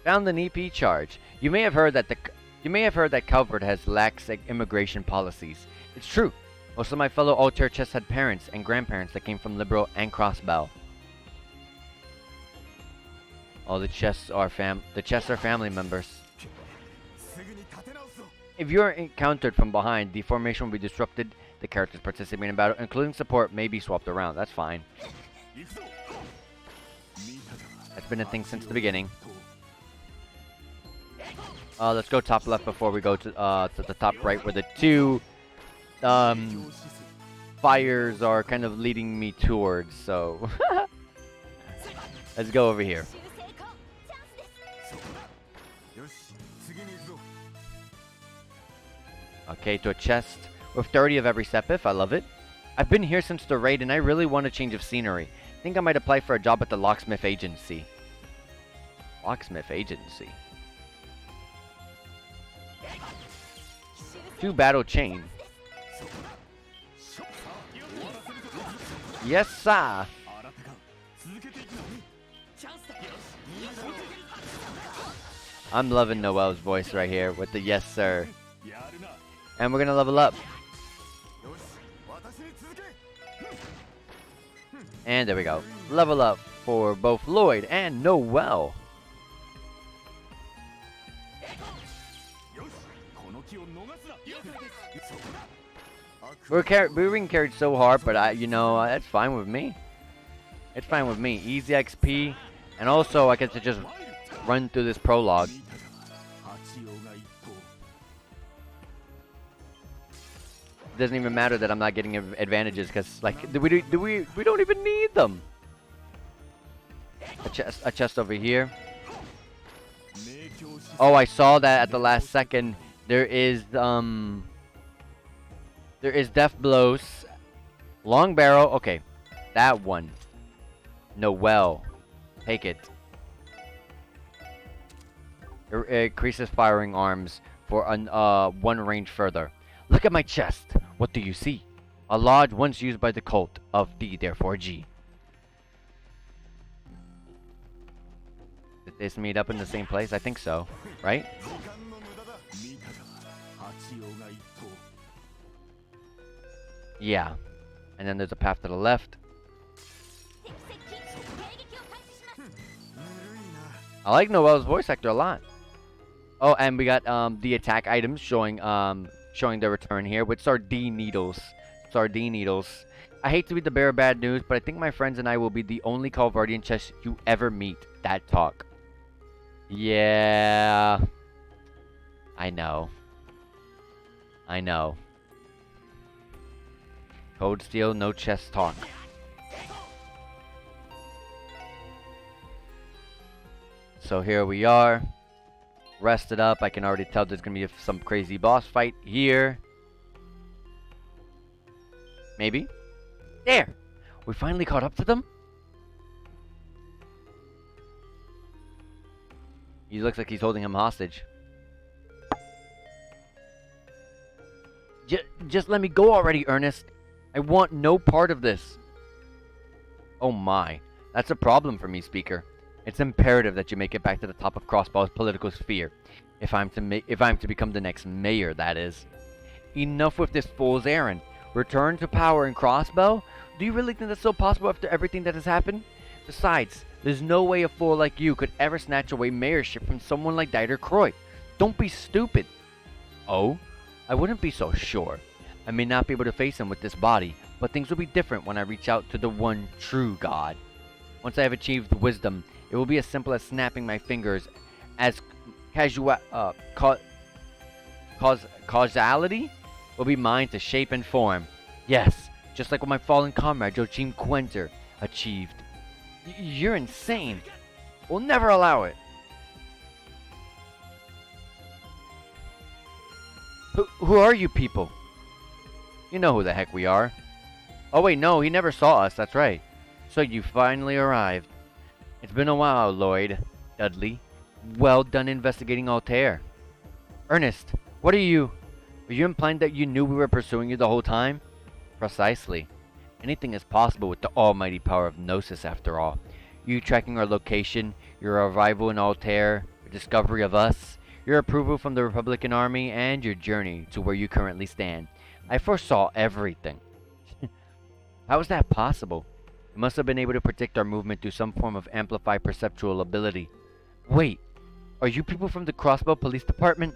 Found an EP charge. You may have heard that Calvert has lax immigration policies. It's true. Most of my fellow Altair chests had parents and grandparents that came from Liberal and Crossbell. All the chests are family members. If you are encountered from behind, the formation will be disrupted. The characters participating in battle, including support, may be swapped around. That's fine. That's been a thing since the beginning. Let's go top left before we go to the top right, where the two fires are kind of leading me towards. So let's go over here. Okay, to a chest with 30 of every sepif. I love it. I've been here since the raid, and I really want a change of scenery. I think I might apply for a job at the Locksmith Agency. Locksmith Agency. 2 battle chain. Yes, sir. I'm loving Noel's voice right here with the yes, sir. And we're gonna level up. And there we go. Level up for both Lloyd and Noel. We're being carried so hard, but that's fine with me. It's fine with me. Easy XP, and also I get to just run through this prologue. Doesn't even matter that I'm not getting advantages, because like we don't even need them. A chest over here. Oh, I saw that at the last second. There is death blows, long barrel. Okay, that one. Noel, take it. It increases firing arms for one range further. Look at my chest. What do you see? A lodge once used by the cult of D, therefore G. Did this meet up in the same place? I think so, right? Yeah. And then there's a path to the left. I like Noel's voice actor a lot. Oh, and we got the attack items showing the return here with sardine needles. Sardine needles. I hate to be the bearer of bad news, but I think my friends and I will be the only Calvardian chests you ever meet that talk. Yeah. I know. I know. Code Steel, no chest talk. So here we are. Rested up. I can already tell there's going to be some crazy boss fight here. Maybe. There! We finally caught up to them? He looks like he's holding him hostage. Just let me go already, Ernest. I want no part of this. Oh my. That's a problem for me, Speaker. It's imperative that you make it back to the top of Crossbow's political sphere. If I'm to become the next mayor, that is. Enough with this fool's errand. Return to power in Crossbow? Do you really think that's so possible after everything that has happened? Besides, there's no way a fool like you could ever snatch away mayorship from someone like Dieter Croy. Don't be stupid. Oh? I wouldn't be so sure. I may not be able to face him with this body, but things will be different when I reach out to the one true God. Once I have achieved wisdom, it will be as simple as snapping my fingers, as causality will be mine to shape and form. Yes, just like what my fallen comrade Joachim Quenter achieved. You're insane. We'll never allow it. Who are you people? You know who the heck we are. Oh wait, no, he never saw us, that's right. So you finally arrived. It's been a while, Lloyd. Dudley. Well done investigating Altair. Ernest, what are you? Are you implying that you knew we were pursuing you the whole time? Precisely. Anything is possible with the almighty power of Gnosis after all. You tracking our location, your arrival in Altair, your discovery of us, your approval from the Republican Army, and your journey to where you currently stand. I foresaw everything. How is that possible? You must have been able to predict our movement through some form of amplified perceptual ability. Wait, are you people from the Crossbow Police Department?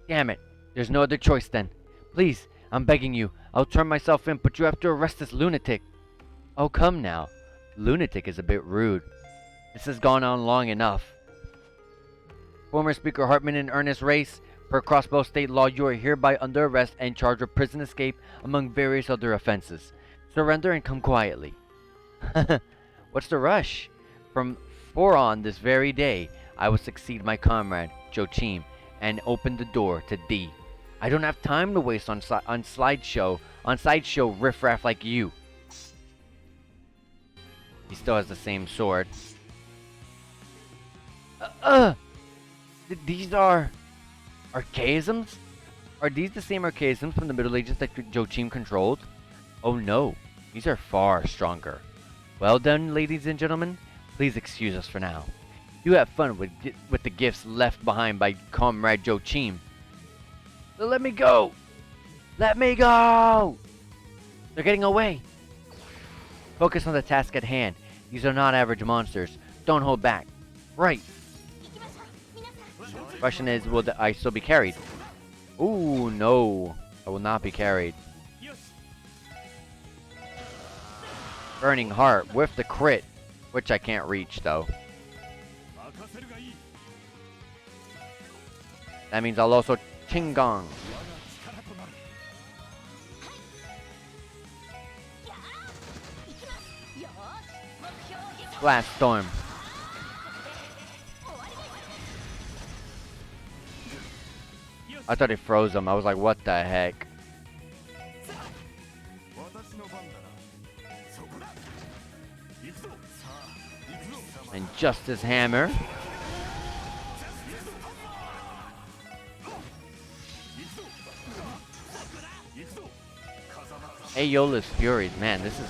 Damn it, there's no other choice then. Please, I'm begging you, I'll turn myself in, but you have to arrest this lunatic. Oh, come now. Lunatic is a bit rude. This has gone on long enough. Former Speaker Hartman and Ernest Race, per Crossbow State law, you are hereby under arrest and charged with prison escape among various other offenses. Surrender and come quietly. What's the rush? From on this very day, I will succeed my comrade, Joachim, and open the door to thee. I don't have time to waste on sideshow riffraff like you. He still has the same sword. These are archaisms? Are these the same archaisms from the Middle Ages that Joachim controlled? Oh no, these are far stronger. Well done, ladies and gentlemen. Please excuse us for now. You have fun with the gifts left behind by Comrade Joachim. So let me go! Let me go! They're getting away. Focus on the task at hand. These are not average monsters. Don't hold back. Right. Question is, will I still be carried? Ooh, no. I will not be carried. Burning Heart with the crit, which I can't reach though. That means I'll also Chinggong. Blast Storm. I thought it froze him. I was like, what the heck? And Justice Hammer. Aeolus Fury. Man, this is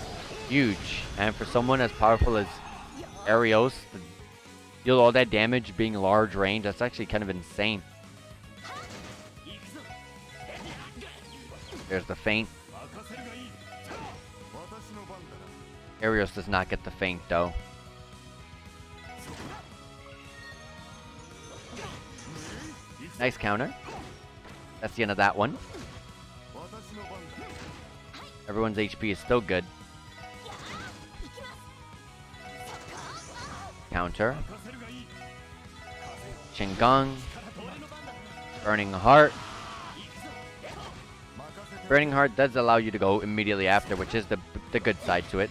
huge. And for someone as powerful as Arios to deal all that damage being large range, that's actually kind of insane. There's the feint. Arios does not get the feint though. Nice counter. That's the end of that one. Everyone's HP is still good. Counter. Chinggong. Burning Heart. Burning Heart does allow you to go immediately after, which is the good side to it.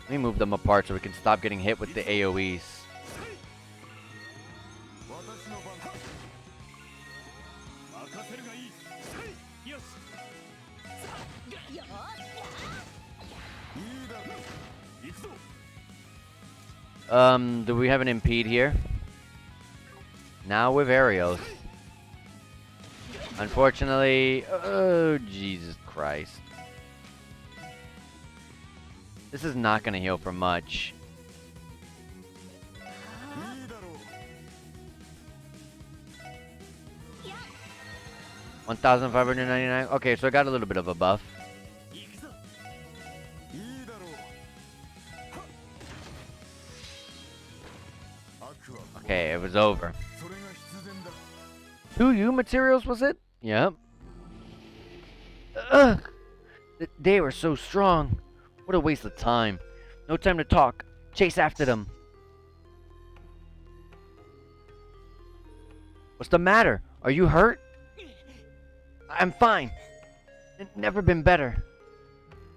Let me move them apart so we can stop getting hit with the AoEs. Do we have an impede here? Now with Arios. Unfortunately, oh Jesus Christ. This is not going to heal for much. 1,599. Okay, so I got a little bit of a buff. Okay, it was over. 2U materials, was it? Yep. Ugh! They were so strong. What a waste of time. No time to talk. Chase after them. What's the matter? Are you hurt? I'm fine. Never been better.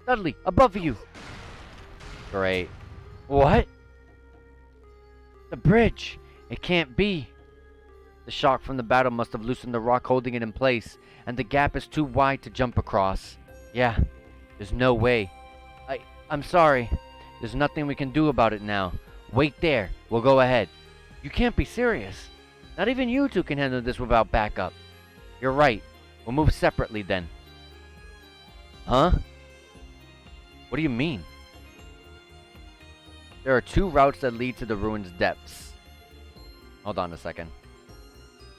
Dudley, above you. Great. What? The bridge. It can't be. The shock from the battle must have loosened the rock holding it in place, and the gap is too wide to jump across. Yeah, there's no way. I'm sorry. There's nothing we can do about it now. Wait there. We'll go ahead. You can't be serious. Not even you two can handle this without backup. You're right. We'll move separately then. Huh? What do you mean? There are 2 routes that lead to the ruin's depths. Hold on a second.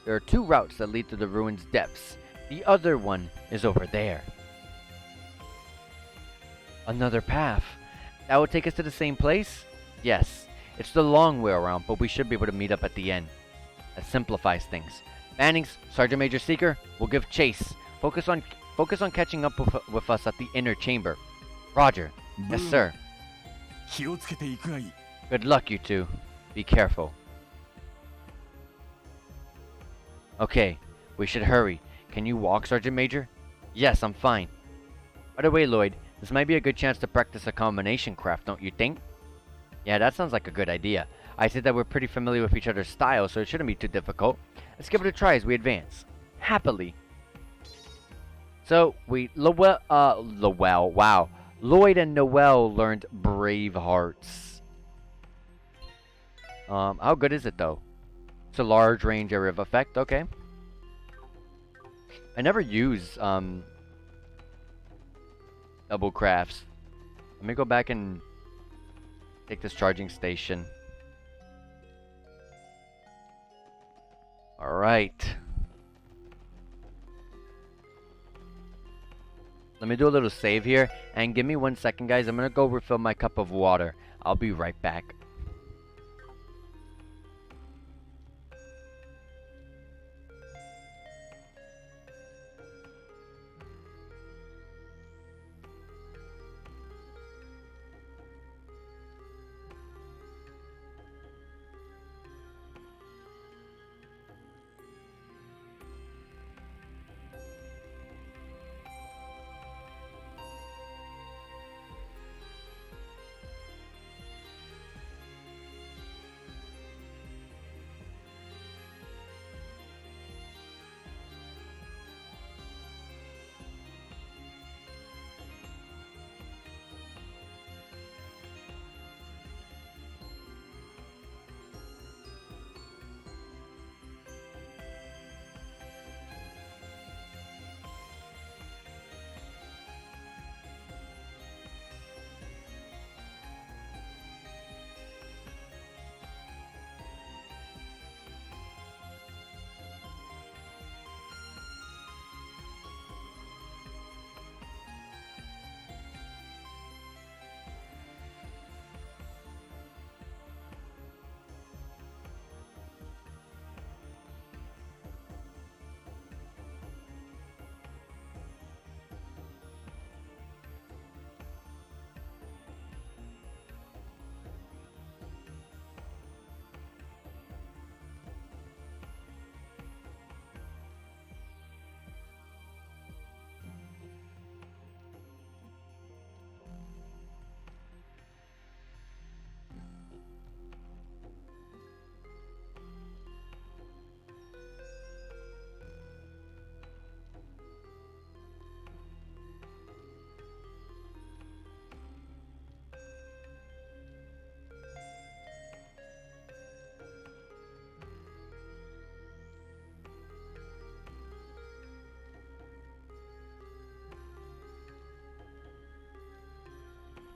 There are 2 routes that lead to the ruin's depths. The other one is over there. Another path. That would take us to the same place? Yes. It's the long way around, but we should be able to meet up at the end. That simplifies things. Mannings, Sergeant Major Seeker, will give chase. Focus on catching up with us at the inner chamber. Roger. Yes, sir. Good luck, you two. Be careful. Okay, we should hurry. Can you walk, Sergeant Major? Yes, I'm fine. By the way, Lloyd, this might be a good chance to practice a combination craft, don't you think? Yeah, that sounds like a good idea. I said that we're pretty familiar with each other's styles, so it shouldn't be too difficult. Let's give it a try as we advance. Happily. So, wow. Lloyd and Noel learned Brave Hearts. How good is it, though? It's a large range area of effect, okay. I never use, double crafts. Let me go back and take this charging station. Alright. Let me do a little save here, and give me 1 second, guys. I'm gonna go refill my cup of water. I'll be right back.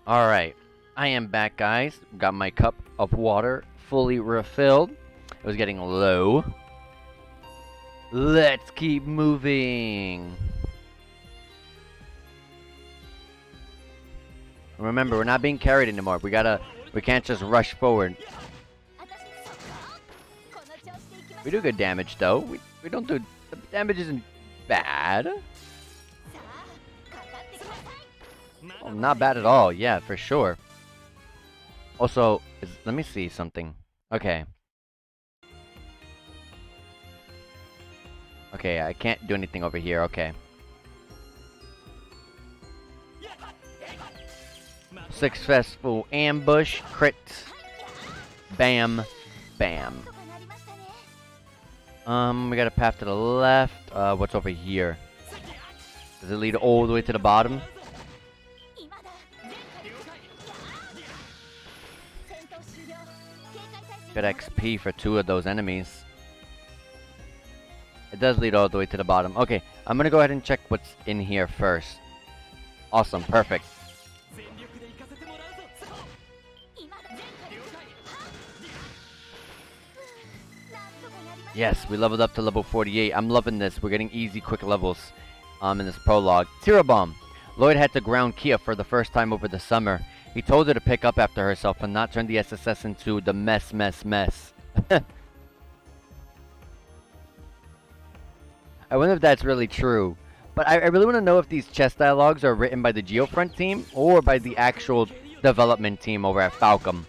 Alright, I am back, guys. Got my cup of water fully refilled. It was getting low. Let's keep moving. Remember, we're not being carried anymore. We can't just rush forward. We do good damage though. We don't do, the damage isn't bad. Oh, not bad at all. Yeah, for sure. Also, let me see something. Okay. Okay, I can't do anything over here. Okay. 6 successful ambush, crit, bam, bam. We got a path to the left. What's over here? Does it lead all the way to the bottom? Good XP for 2 of those enemies. It does lead all the way to the bottom. Okay, I'm gonna go ahead and check what's in here first. Awesome, perfect. Yes, we leveled up to level 48. I'm loving this. We're getting easy, quick levels in this prologue. Tira Bomb. Lloyd had to ground Kia for the first time over the summer. He told her to pick up after herself and not turn the SSS into the mess. I wonder if that's really true. But I really want to know if these chess dialogues are written by the Geofront team or by the actual development team over at Falcom.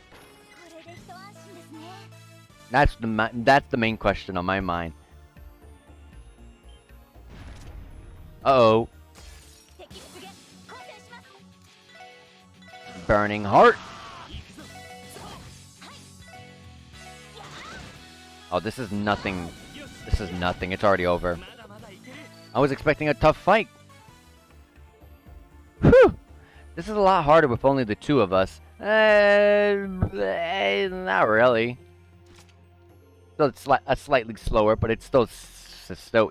That's the main question on my mind. Uh-oh. Burning Heart. Oh, this is nothing. This is nothing. It's already over. I was expecting a tough fight. Whew. This is a lot harder with only the 2 of us. Not really. So it's slightly slower, but it's still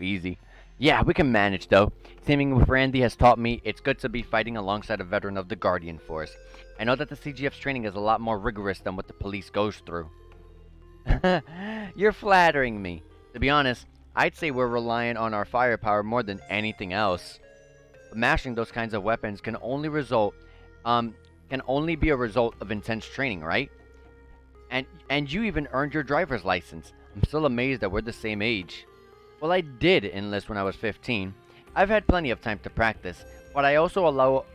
easy. Yeah, we can manage though. Teaming with Randy has taught me it's good to be fighting alongside a veteran of the Guardian Force. I know that the CGF's training is a lot more rigorous than what the police goes through. You're flattering me. To be honest, I'd say we're reliant on our firepower more than anything else. But mashing those kinds of weapons can only be a result of intense training, right? And you even earned your driver's license. I'm still amazed that we're the same age. Well, I did enlist when I was 15. I've had plenty of time to practice, but I also owe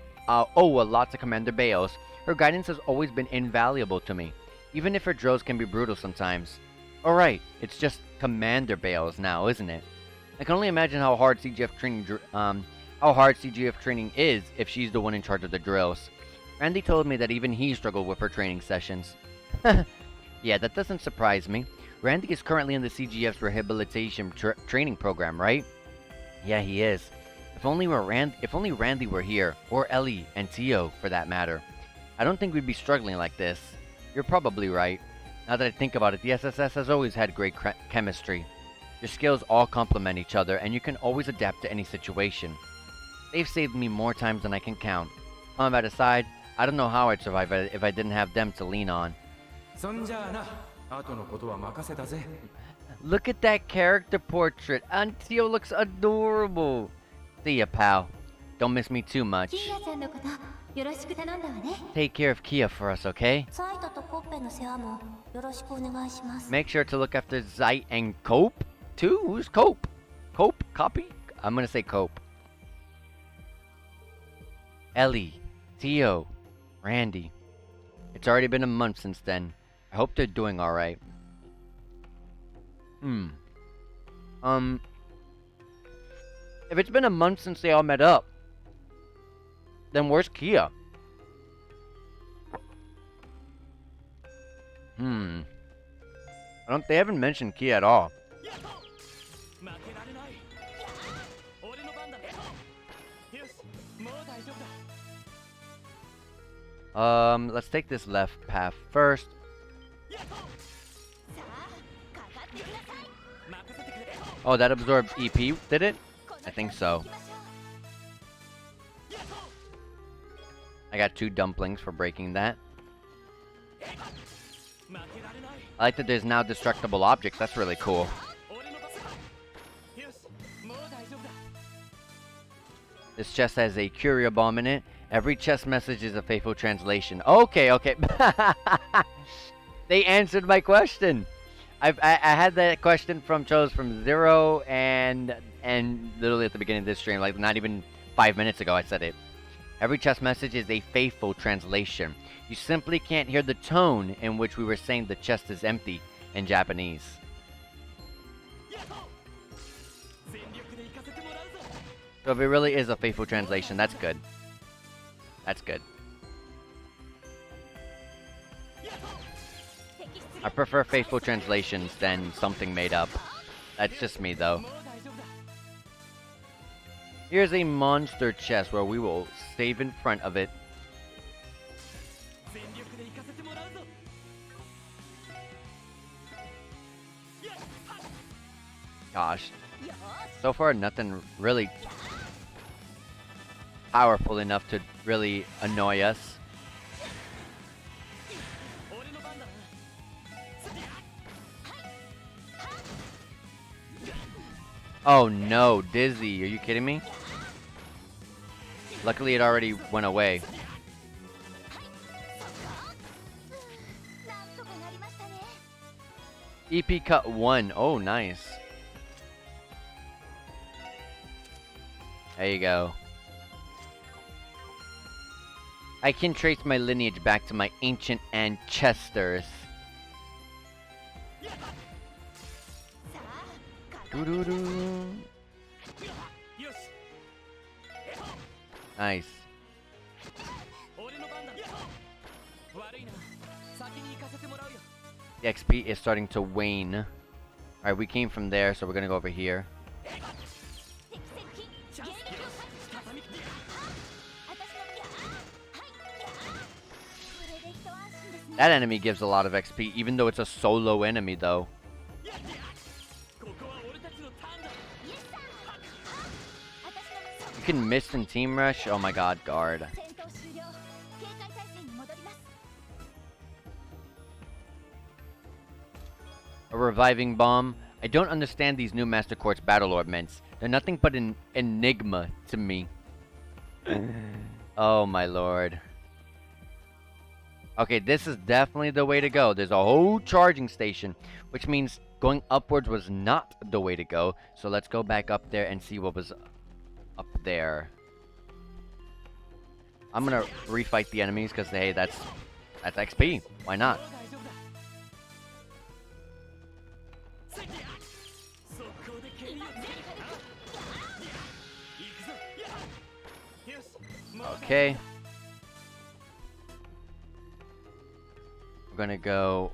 a lot to Commander Bales. Her guidance has always been invaluable to me, even if her drills can be brutal sometimes. Alright, it's just Commander Bales now, isn't it? I can only imagine how hard CGF training is if she's the one in charge of the drills. Randy told me that even he struggled with her training sessions. Yeah, that doesn't surprise me. Randy is currently in the CGF's rehabilitation training program, right? Yeah, he is. If only Randy were here, or Ellie and Tio, for that matter. I don't think we'd be struggling like this. You're probably right. Now that I think about it, the SSS has always had great chemistry. Your skills all complement each other, and you can always adapt to any situation. They've saved me more times than I can count. Combat aside, I don't know how I'd survive if I didn't have them to lean on. Look at that character portrait. Antio looks adorable. See ya, pal. Don't miss me too much. Take care of Kia for us, okay? Make sure to look after Zeit and Cope, too? Who's Cope? Cope? Copy? I'm gonna say Cope. Ellie, Tio, Randy. It's already been a month since then. I hope they're doing alright. If it's been a month since they all met up, then where's Kia? They haven't mentioned Kia at all. Let's take this left path first. Oh, that absorbed EP, did it? I think so. I got 2 dumplings for breaking that. I like that there's now destructible objects. That's really cool. This chest has a curio bomb in it. Every chest message is a faithful translation. Okay, okay. They answered my question. I had that question from Zero and literally at the beginning of this stream, like not even 5 minutes ago, I said it. Every chest message is a faithful translation. You simply can't hear the tone in which we were saying the chest is empty in Japanese. So if it really is a faithful translation, that's good. That's good. I prefer faithful translations than something made up. That's just me, though. Here's a monster chest where we will save in front of it. Gosh. So far, nothing really powerful enough to really annoy us. Oh no, Dizzy, are you kidding me? Luckily it already went away. EP cut 1, oh nice. There you go. I can trace my lineage back to my ancient ancestors. Nice. The XP is starting to wane. Alright, we came from there, so we're gonna go over here. That enemy gives a lot of XP, even though it's a solo enemy, though. You can miss in Team Rush? Oh my god, guard. A reviving bomb. I don't understand these new Master Quartz battle ornaments. They're nothing but an enigma to me. Oh my lord. Okay, this is definitely the way to go. There's a whole charging station, which means going upwards was not the way to go. So let's go back up there and see what was up there. I'm gonna refight the enemies because hey, that's XP. Why not? Okay. We're gonna go...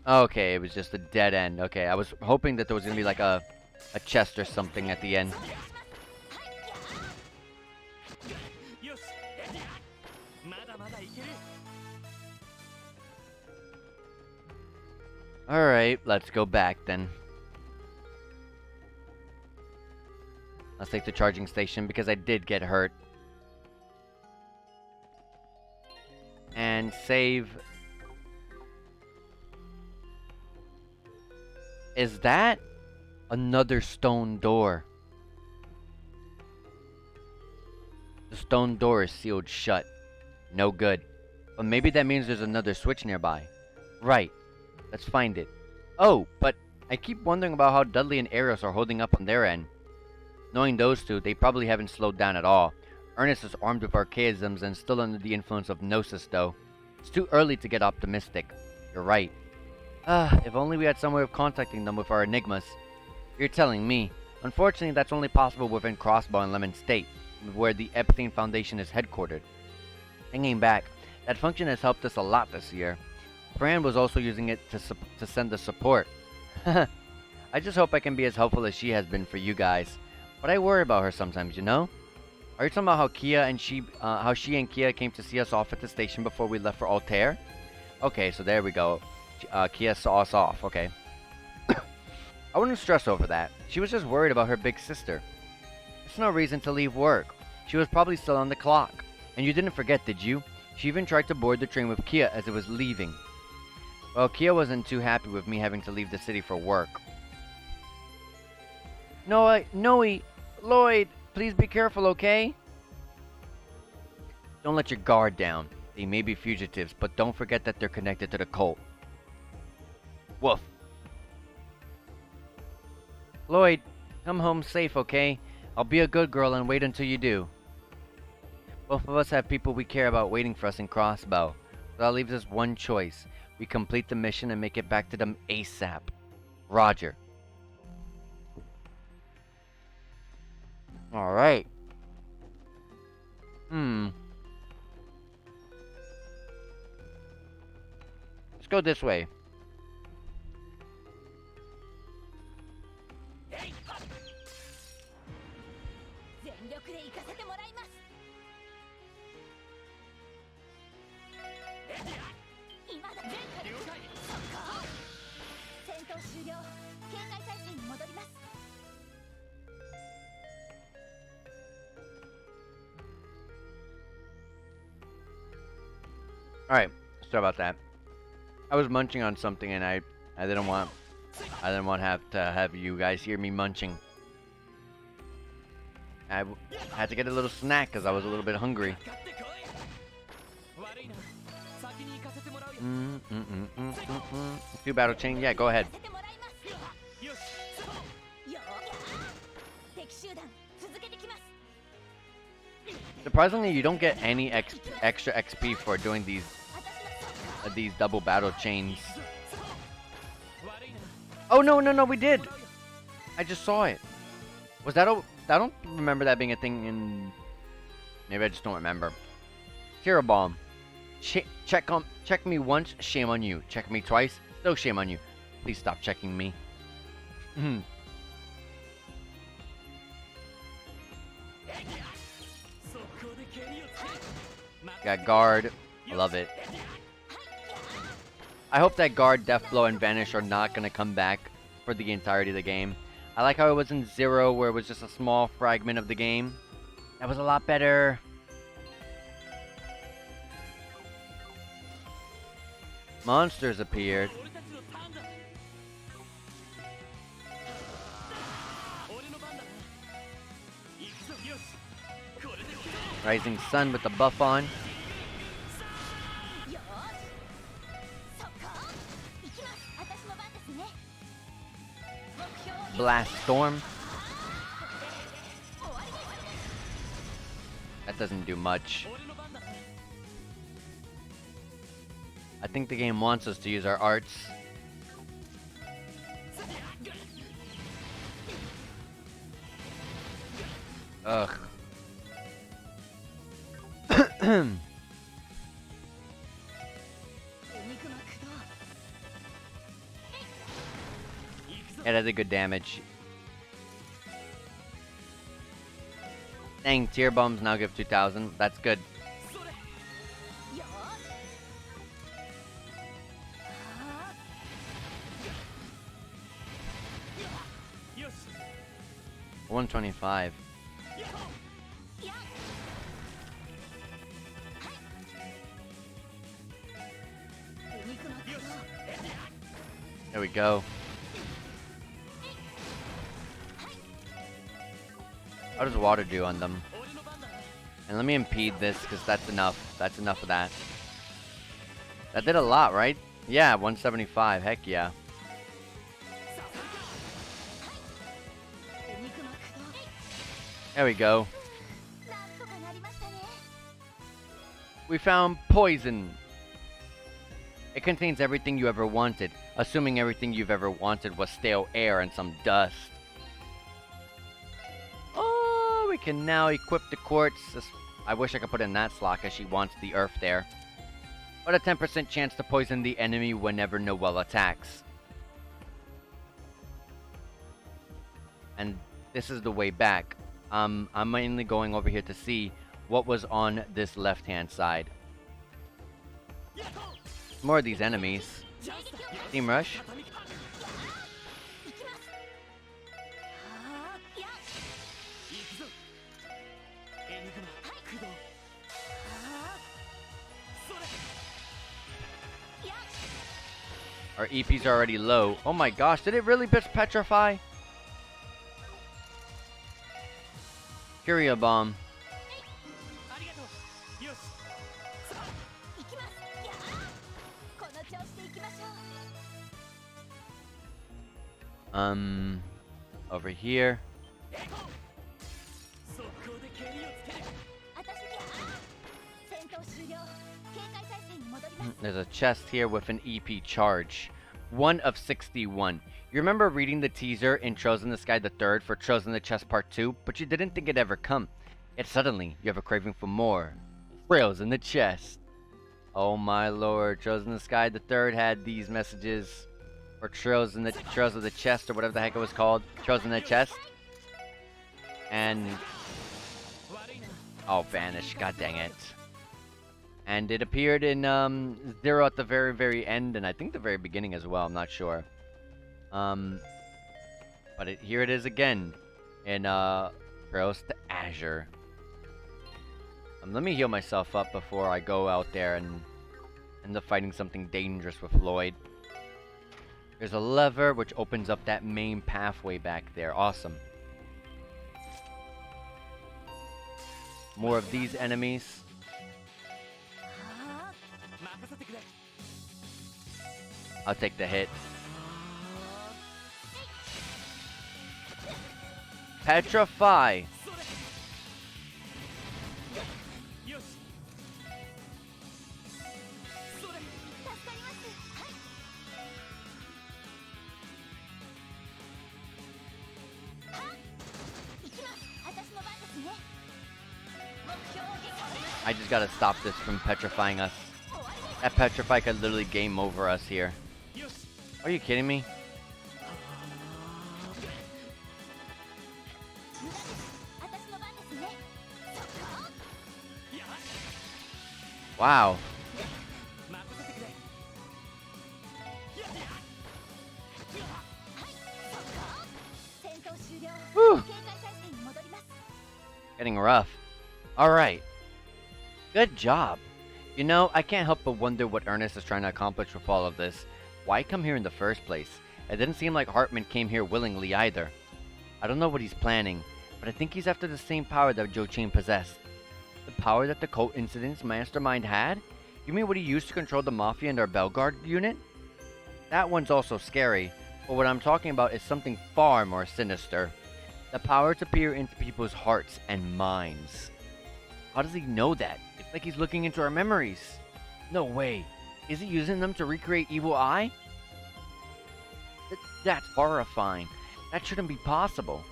Okay, it was just a dead end. Okay, I was hoping that there was gonna be like a chest or something at the end. Alright, let's go back then. Let's take the charging station because I did get hurt. And save. Is that another stone door? The stone door is sealed shut. No good. But maybe that means there's another switch nearby. Right. Let's find it. Oh, but I keep wondering about how Dudley and Eros are holding up on their end. Knowing those two, they probably haven't slowed down at all. Ernest is armed with archaisms and still under the influence of Gnosis, though. It's too early to get optimistic. You're right. If only we had some way of contacting them with our enigmas. You're telling me. Unfortunately, that's only possible within Crossbow and Lemon State, where the Epithane Foundation is headquartered. Hanging back, that function has helped us a lot this year. Fran was also using it to send us support. I just hope I can be as helpful as she has been for you guys. But I worry about her sometimes, you know? Are you talking about how she and Kia came to see us off at the station before we left for Altair? Okay, so there we go. Kia saw us off, okay. I wouldn't stress over that. She was just worried about her big sister. There's no reason to leave work. She was probably still on the clock. And you didn't forget, did you? She even tried to board the train with Kia as it was leaving. Well, Kia wasn't too happy with me having to leave the city for work. Noe, Lloyd, please be careful, okay? Don't let your guard down. They may be fugitives, but don't forget that they're connected to the cult. Woof. Lloyd, come home safe, okay? I'll be a good girl and wait until you do. Both of us have people we care about waiting for us in Crossbow. So that leaves us one choice. We complete the mission and make it back to them ASAP. Roger. Alright. Let's go this way. Alright, sorry about that. I was munching on something and I didn't want to have you guys hear me munching. I had to get a little snack because I was a little bit hungry. Do battle chain? Yeah, go ahead. Surprisingly, you don't get any extra XP for doing these double battle chains. Oh no, we did. I just saw it. Was that a? I don't remember that being a thing in. Maybe I just don't remember. Hero bomb. Check me once, shame on you. Check me twice, still shame on you. Please stop checking me. Got guard. I love it. I hope that guard, death blow, and vanish are not gonna come back for the entirety of the game. I like how it was in 0 where it was just a small fragment of the game. That was a lot better. Monsters appeared. Rising sun with the buff on. Blast storm. That doesn't do much. I think the game wants us to use our arts. Ugh. Yeah, that did good damage. Dang, tier bombs now give 2,000. That's good. $125. There we go. How does water do on them? And let me impede this, because that's enough. That's enough of that. That did a lot, right? Yeah, 175. Heck yeah. There we go. We found poison. It contains everything you ever wanted, assuming everything you've ever wanted was stale air and some dust. Oh, we can now equip the quartz. I wish I could put in that slot because she wants the earth there. But a 10% chance to poison the enemy whenever Noelle attacks. And this is the way back. I'm mainly going over here to see what was on this left-hand side. More of these enemies. Team Rush. Our EP's are already low. Oh my gosh, did it really petrify? Curia bomb. Um, over here. There's a chest here with an EP charge. 1 of 61. You remember reading the teaser in Trails in the Sky the Third for Trails in the Chest Part 2, but you didn't think it'd ever come. Yet suddenly, you have a craving for more. Trails in the Chest. Oh my lord, Trails in the Sky the Third had these messages. Or Trails of the Chest, or whatever the heck it was called. Trails in the Chest. And... oh, vanish, god dang it. And it appeared in Zero at the very, very end, and I think the very beginning as well, I'm not sure. But here it is again, in Trails to Azure. Let me heal myself up before I go out there and end up fighting something dangerous with Lloyd. There's a lever which opens up that main pathway back there. Awesome. More of these enemies. I'll take the hit. Petrify. I just gotta stop this from petrifying us. That petrify could literally game over us here. Are you kidding me? Wow. Whew. Getting rough. Alright. Good job. You know, I can't help but wonder what Ernest is trying to accomplish with all of this. Why come here in the first place? It didn't seem like Hartman came here willingly either. I don't know what he's planning, but I think he's after the same power that Joachim possessed. The power that the cult incident's mastermind had? You mean what he used to control the Mafia and our Bellegarde unit? That one's also scary, but what I'm talking about is something far more sinister. The power to peer into people's hearts and minds. How does he know that? It's like he's looking into our memories. No way. Is he using them to recreate Evil Eye? That's horrifying. That shouldn't be possible.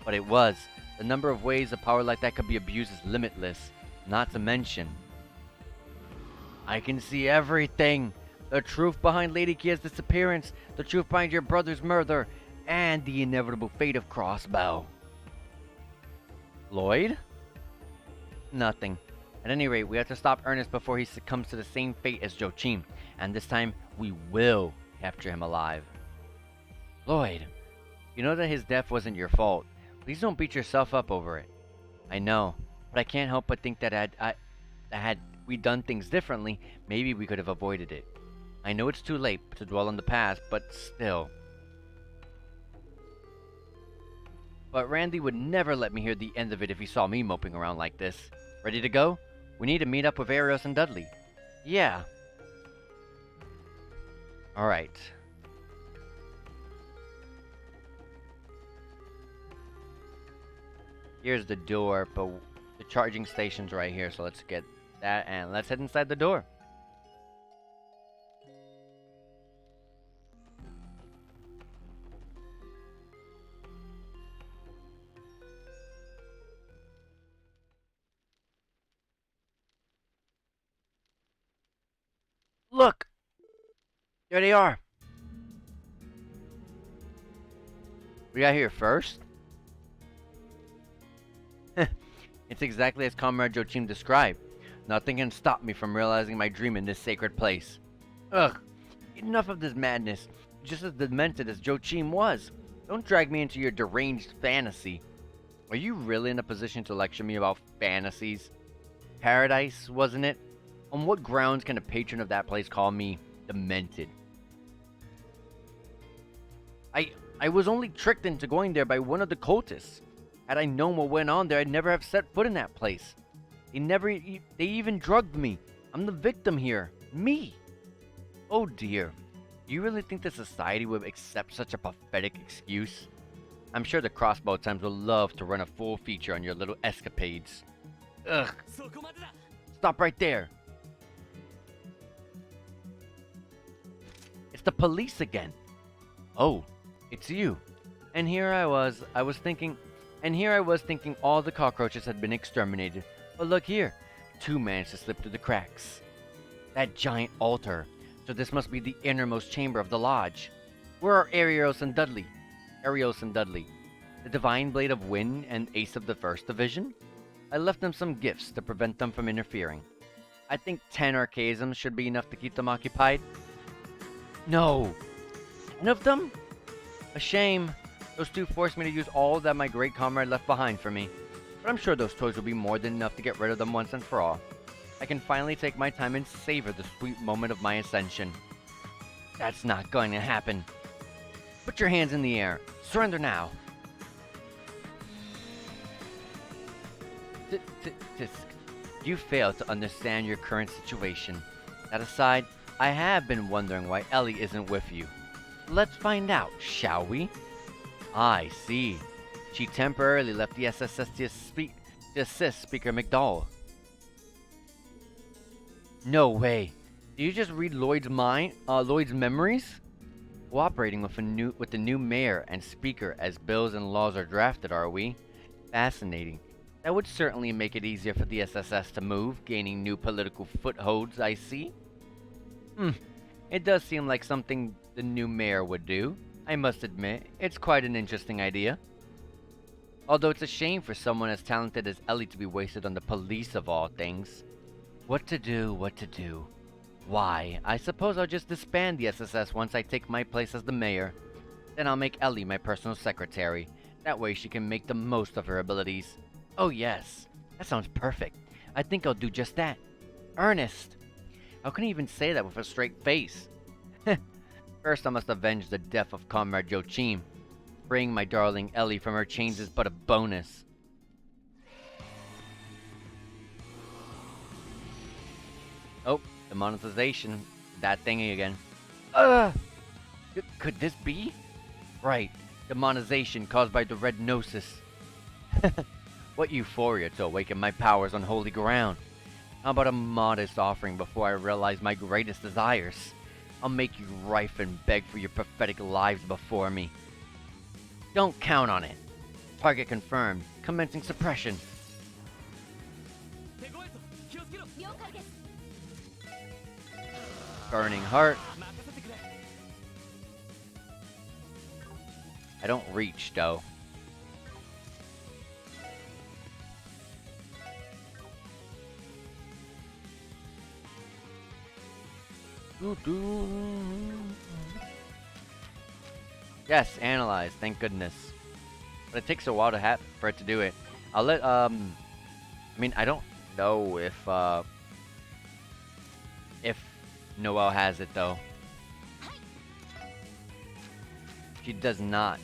But it was. The number of ways a power like that could be abused is limitless. Not to mention, I can see everything. The truth behind Lady Kia's disappearance, the truth behind your brother's murder, and the inevitable fate of Crossbow. Lloyd? Nothing. At any rate, we have to stop Ernest before he succumbs to the same fate as Joachim, and this time, we will capture him alive. Lloyd, you know that his death wasn't your fault. Please don't beat yourself up over it. I know, but I can't help but think that had we done things differently, maybe we could have avoided it. I know it's too late to dwell on the past, but still. But Randy would never let me hear the end of it if he saw me moping around like this. Ready to go? We need to meet up with Arios and Dudley. Yeah. Alright. Here's the door, but the charging station's right here, so let's get that and let's head inside the door. Look! There they are. We got here first. It's exactly as Comrade Joachim described. Nothing can stop me from realizing my dream in this sacred place. Ugh. Enough of this madness. Just as demented as Joachim was. Don't drag me into your deranged fantasy. Are you really in a position to lecture me about fantasies? Paradise, wasn't it? On what grounds can a patron of that place call me demented? I was only tricked into going there by one of the cultists. Had I known what went on there, I'd never have set foot in that place. They even drugged me. I'm the victim here. Me. Oh dear. Do you really think that society would accept such a pathetic excuse? I'm sure the crossbow times will love to run a full feature on your little escapades. Ugh. Stop right there. It's the police again. Oh, it's you. And here I was thinking all the cockroaches had been exterminated. But look here, 2 managed to slip through the cracks. That giant altar. So this must be the innermost chamber of the lodge. Where are Arios and Dudley? The Divine Blade of Wind and Ace of the 1st Division? I left them some gifts to prevent them from interfering. I think 10 archaisms should be enough to keep them occupied. No! 10 of them? A shame. Those 2 forced me to use all that my great comrade left behind for me. But I'm sure those toys will be more than enough to get rid of them once and for all. I can finally take my time and savor the sweet moment of my ascension. That's not going to happen. Put your hands in the air. Surrender now. Tisk, you fail to understand your current situation. That aside, I have been wondering why Ellie isn't with you. Let's find out, shall we? I see. She temporarily left the SSS to assist Speaker McDowell. No way. Did you just read Lloyd's memories? Cooperating with the new mayor and speaker as bills and laws are drafted, are we? Fascinating. That would certainly make it easier for the SSS to move, gaining new political footholds, I see. It does seem like something the new mayor would do. I must admit, it's quite an interesting idea. Although it's a shame for someone as talented as Ellie to be wasted on the police of all things. What to do? Why, I suppose I'll just disband the SSS once I take my place as the mayor. Then I'll make Ellie my personal secretary. That way she can make the most of her abilities. Oh yes, that sounds perfect. I think I'll do just that. Ernest! How can he even say that with a straight face? First I must avenge the death of Comrade Joachim. Freeing my darling Ellie from her chains is but a bonus. Oh, the monetization. That thingy again. Could this be? Right, demonization caused by the red gnosis. What euphoria to awaken my powers on holy ground. How about a modest offering before I realize my greatest desires? I'll make you rife and beg for your prophetic lives before me. Don't count on it. Target confirmed. Commencing suppression. Burning heart. I don't reach, though. Yes, analyze. Thank goodness. But it takes a while for it to do it. I'll let I mean, I don't know if Noelle has it though. She does not.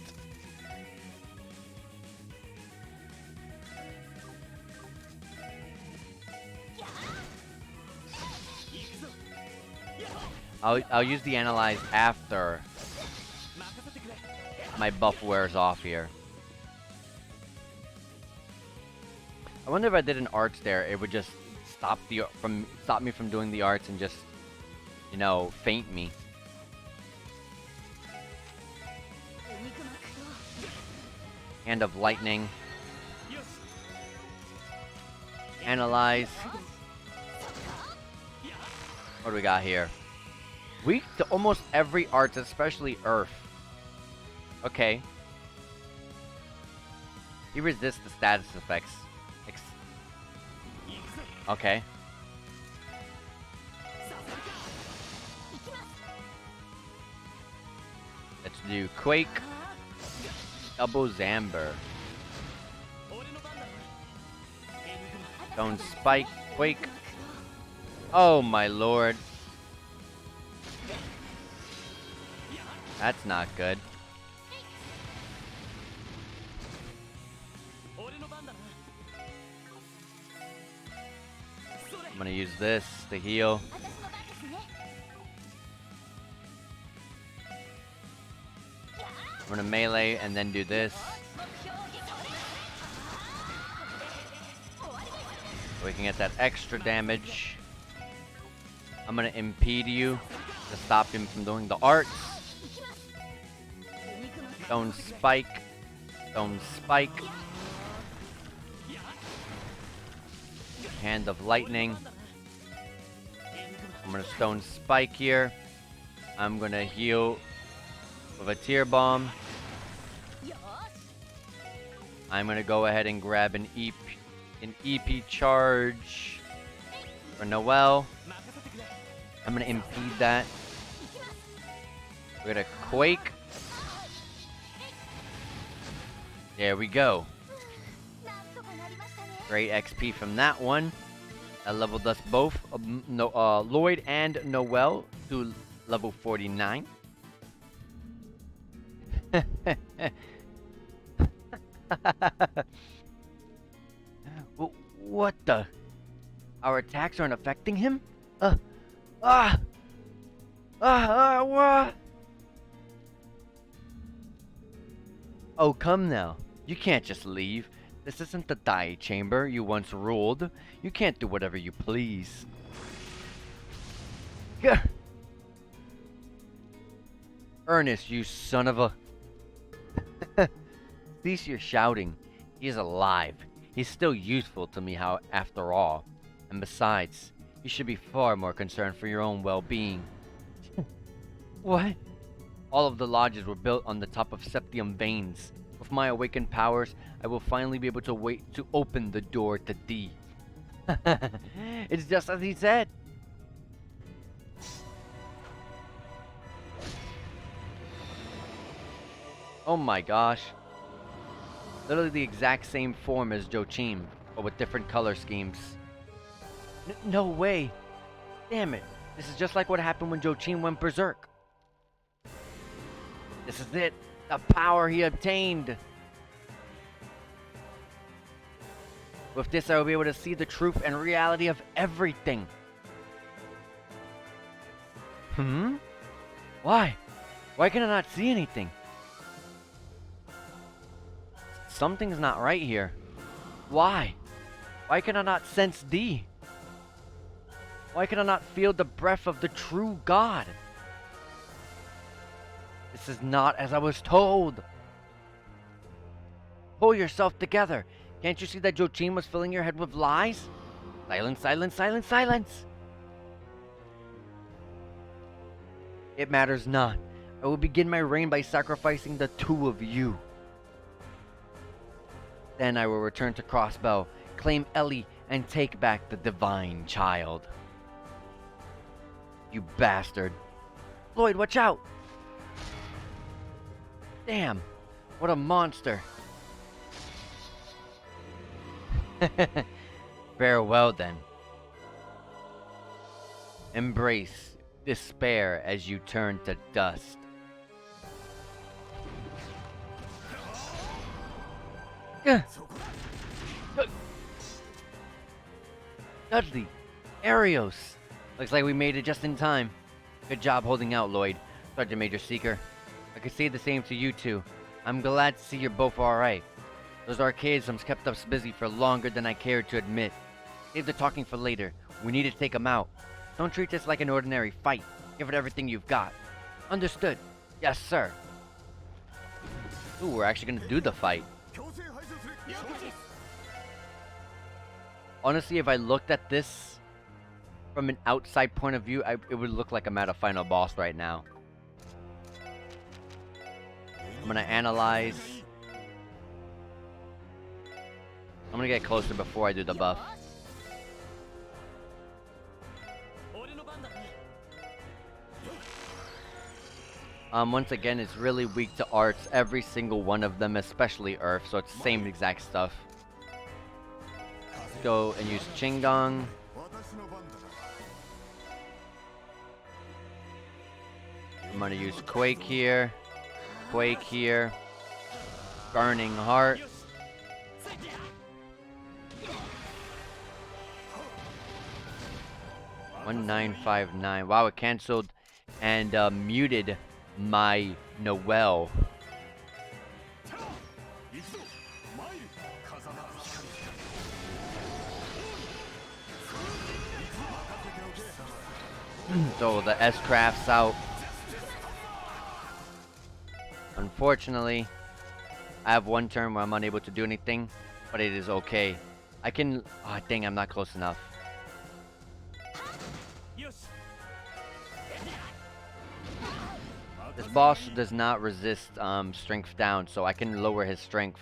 I'll use the analyze after my buff wears off here. I wonder if I did an arts there, it would just stop me from doing the arts and just, you know, faint me. Hand of lightning. Analyze. What do we got here? Weak to almost every arts, especially Earth. Okay. He resists the status effects. Okay. Let's do Quake. Double Zamber. Stone Spike. Quake. Oh my lord. That's not good. I'm gonna use this to heal. I'm gonna melee and then do this. We can get that extra damage. I'm gonna impede you to stop him from doing the arts. Stone spike. Stone spike. Hand of lightning. I'm gonna stone spike here. I'm gonna heal with a tear bomb. I'm gonna go ahead and grab an EP charge for Noelle. I'm gonna impede that. We're gonna quake. There we go. Great XP from that one. That leveled us both, Lloyd and Noelle, to level 49. What the? Our attacks aren't affecting him? What? Oh, come now. You can't just leave. This isn't the Dai Chamber you once ruled. You can't do whatever you please. Gah! Ernest, you son of a... Cease your shouting. He is alive. He's still useful to me, after all. And besides, you should be far more concerned for your own well-being. What? All of the lodges were built on the top of septium veins. With my awakened powers, I will finally be able to open the door to D. It's just as he said. Oh my gosh. Literally the exact same form as Joachim, but with different color schemes. No way. Damn it. This is just like what happened when Joachim went berserk. This is it. The power he obtained. With this, I will be able to see the truth and reality of everything. Why? Why can I not see anything? Something's not right here. Why? Why can I not sense D? Why can I not feel the breath of the true God? This is not as I was told. Pull yourself together. Can't you see that Joachim was filling your head with lies? Silence, silence, silence, silence. It matters not. I will begin my reign by sacrificing the two of you. Then I will return to Crossbell, claim Ellie, and take back the divine child. You bastard. Lloyd, watch out! Damn, what a monster. Farewell then. Embrace despair as you turn to dust. Dudley, Arios. Looks like we made it just in time. Good job holding out, Lloyd. Sergeant Major Seeker. I could say the same to you two. I'm glad to see you're both alright. Those archaisms kept us busy for longer than I cared to admit. Save the talking for later. We need to take them out. Don't treat this like an ordinary fight. Give it everything you've got. Understood. Yes, sir. Ooh, we're actually gonna do the fight. Honestly, if I looked at this from an outside point of view, it would look like I'm at a final boss right now. I'm gonna analyze. I'm gonna get closer before I do the buff. Once again, it's really weak to arts, every single one of them, especially Earth, so it's the same exact stuff. Let's go and use Qingdong. I'm gonna use Quake here. Quake here. Burning Heart. $1959. Wow, it canceled and muted my Noelle. So the S-Craft's out. Unfortunately, I have one turn where I'm unable to do anything, but it is okay. I can... Oh, dang, I'm not close enough. This boss does not resist strength down, so I can lower his strength.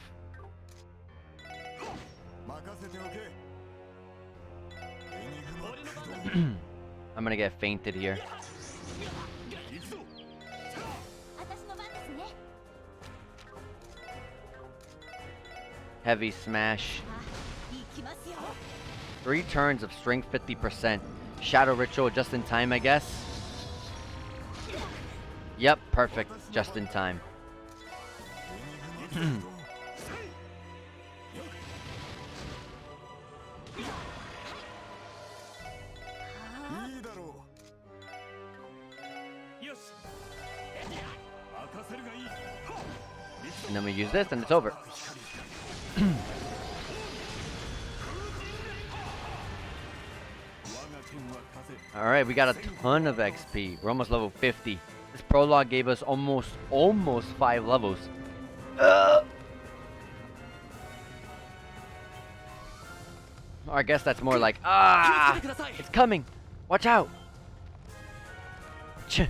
I'm gonna get fainted here. Heavy smash. 3 turns of strength 50%. Shadow ritual just in time, I guess. Yep, perfect. Just in time. And then we use this and it's over. Alright, we got a ton of XP. We're almost level 50. This prologue gave us almost 5 levels. Or I guess that's more like, it's coming. Watch out. Ch.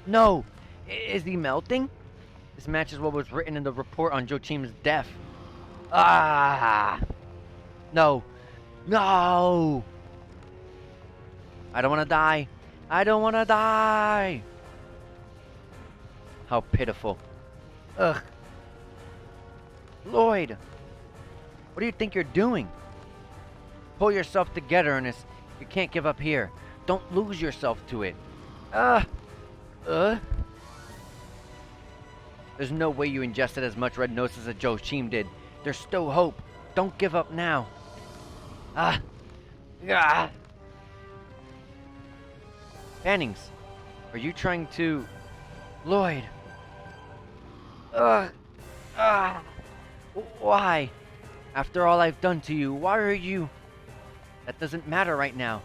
No. Is he melting? This matches what was written in the report on Joachim's death. No. No. I don't want to die. I don't want to die. How pitiful. Ugh. Lloyd. What do you think you're doing? Pull yourself together, Ernest. You can't give up here. Don't lose yourself to it. There's no way you ingested as much red notice as Joachim did. There's still hope. Don't give up now. Fannings, are you trying to... Lloyd. Why? After all I've done to you, why are you... That doesn't matter right now.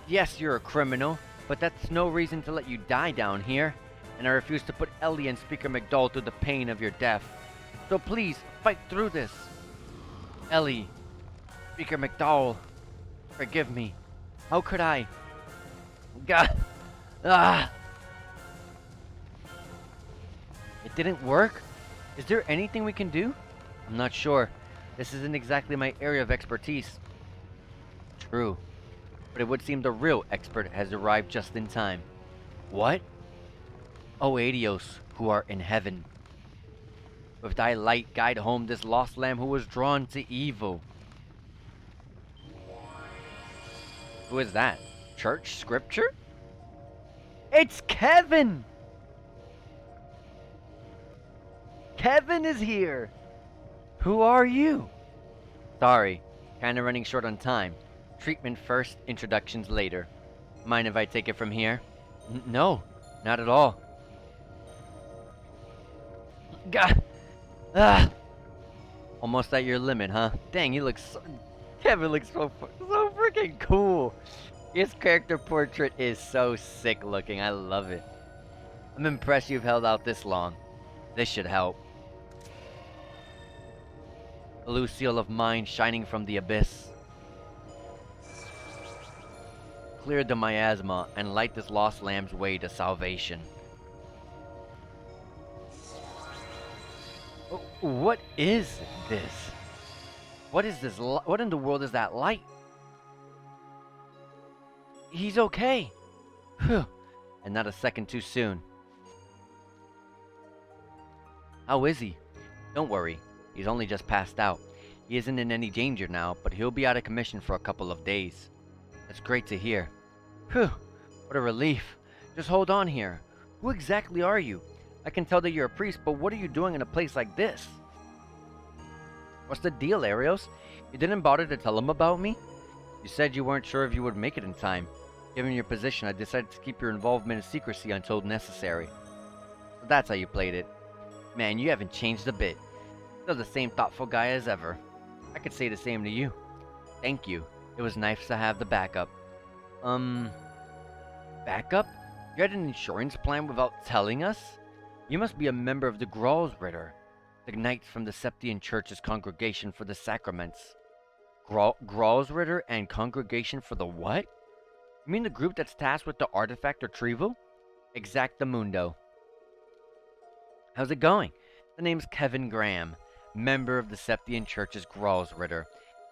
Yes, you're a criminal, but that's no reason to let you die down here. And I refuse to put Ellie and Speaker McDowell through the pain of your death. So please, fight through this. Ellie, Speaker McDowell, forgive me. How could I? God. It didn't work? Is there anything we can do? I'm not sure. This isn't exactly my area of expertise. True. But it would seem the real expert has arrived just in time. What? O Adios, who art in heaven. With thy light guide home this lost lamb who was drawn to evil. Who is that? Church scripture? It's Kevin! Kevin is here! Who are you? Sorry, kinda running short on time. Treatment first, introductions later. Mind if I take it from here? No, not at all. God. Almost at your limit, huh? Dang, he looks so... Kevin looks so freaking cool. His character portrait is so sick looking. I love it. I'm impressed you've held out this long. This should help. A blue seal of mine shining from the abyss. Clear the miasma and light this lost lamb's way to salvation. What is this? What is this? What in the world is that light? He's okay. Phew. And not a second too soon. How is he? Don't worry. He's only just passed out. He isn't in any danger now, but he'll be out of commission for a couple of days. That's great to hear. Phew. What a relief. Just hold on here. Who exactly are you? I can tell that you're a priest, but what are you doing in a place like this? What's the deal, Arios? You didn't bother to tell him about me? You said you weren't sure if you would make it in time. Given your position, I decided to keep your involvement in secrecy until necessary. So that's how you played it. Man, you haven't changed a bit. Still the same thoughtful guy as ever. I could say the same to you. Thank you. It was nice to have the backup. Backup? You had an insurance plan without telling us? You must be a member of the Gralsritter, the Knights from the Septian Church's Congregation for the Sacraments. Gralsritter and Congregation for the what? You mean the group that's tasked with the artifact retrieval? Exactamundo. How's it going? The name's Kevin Graham, member of the Septian Church's Gralsritter.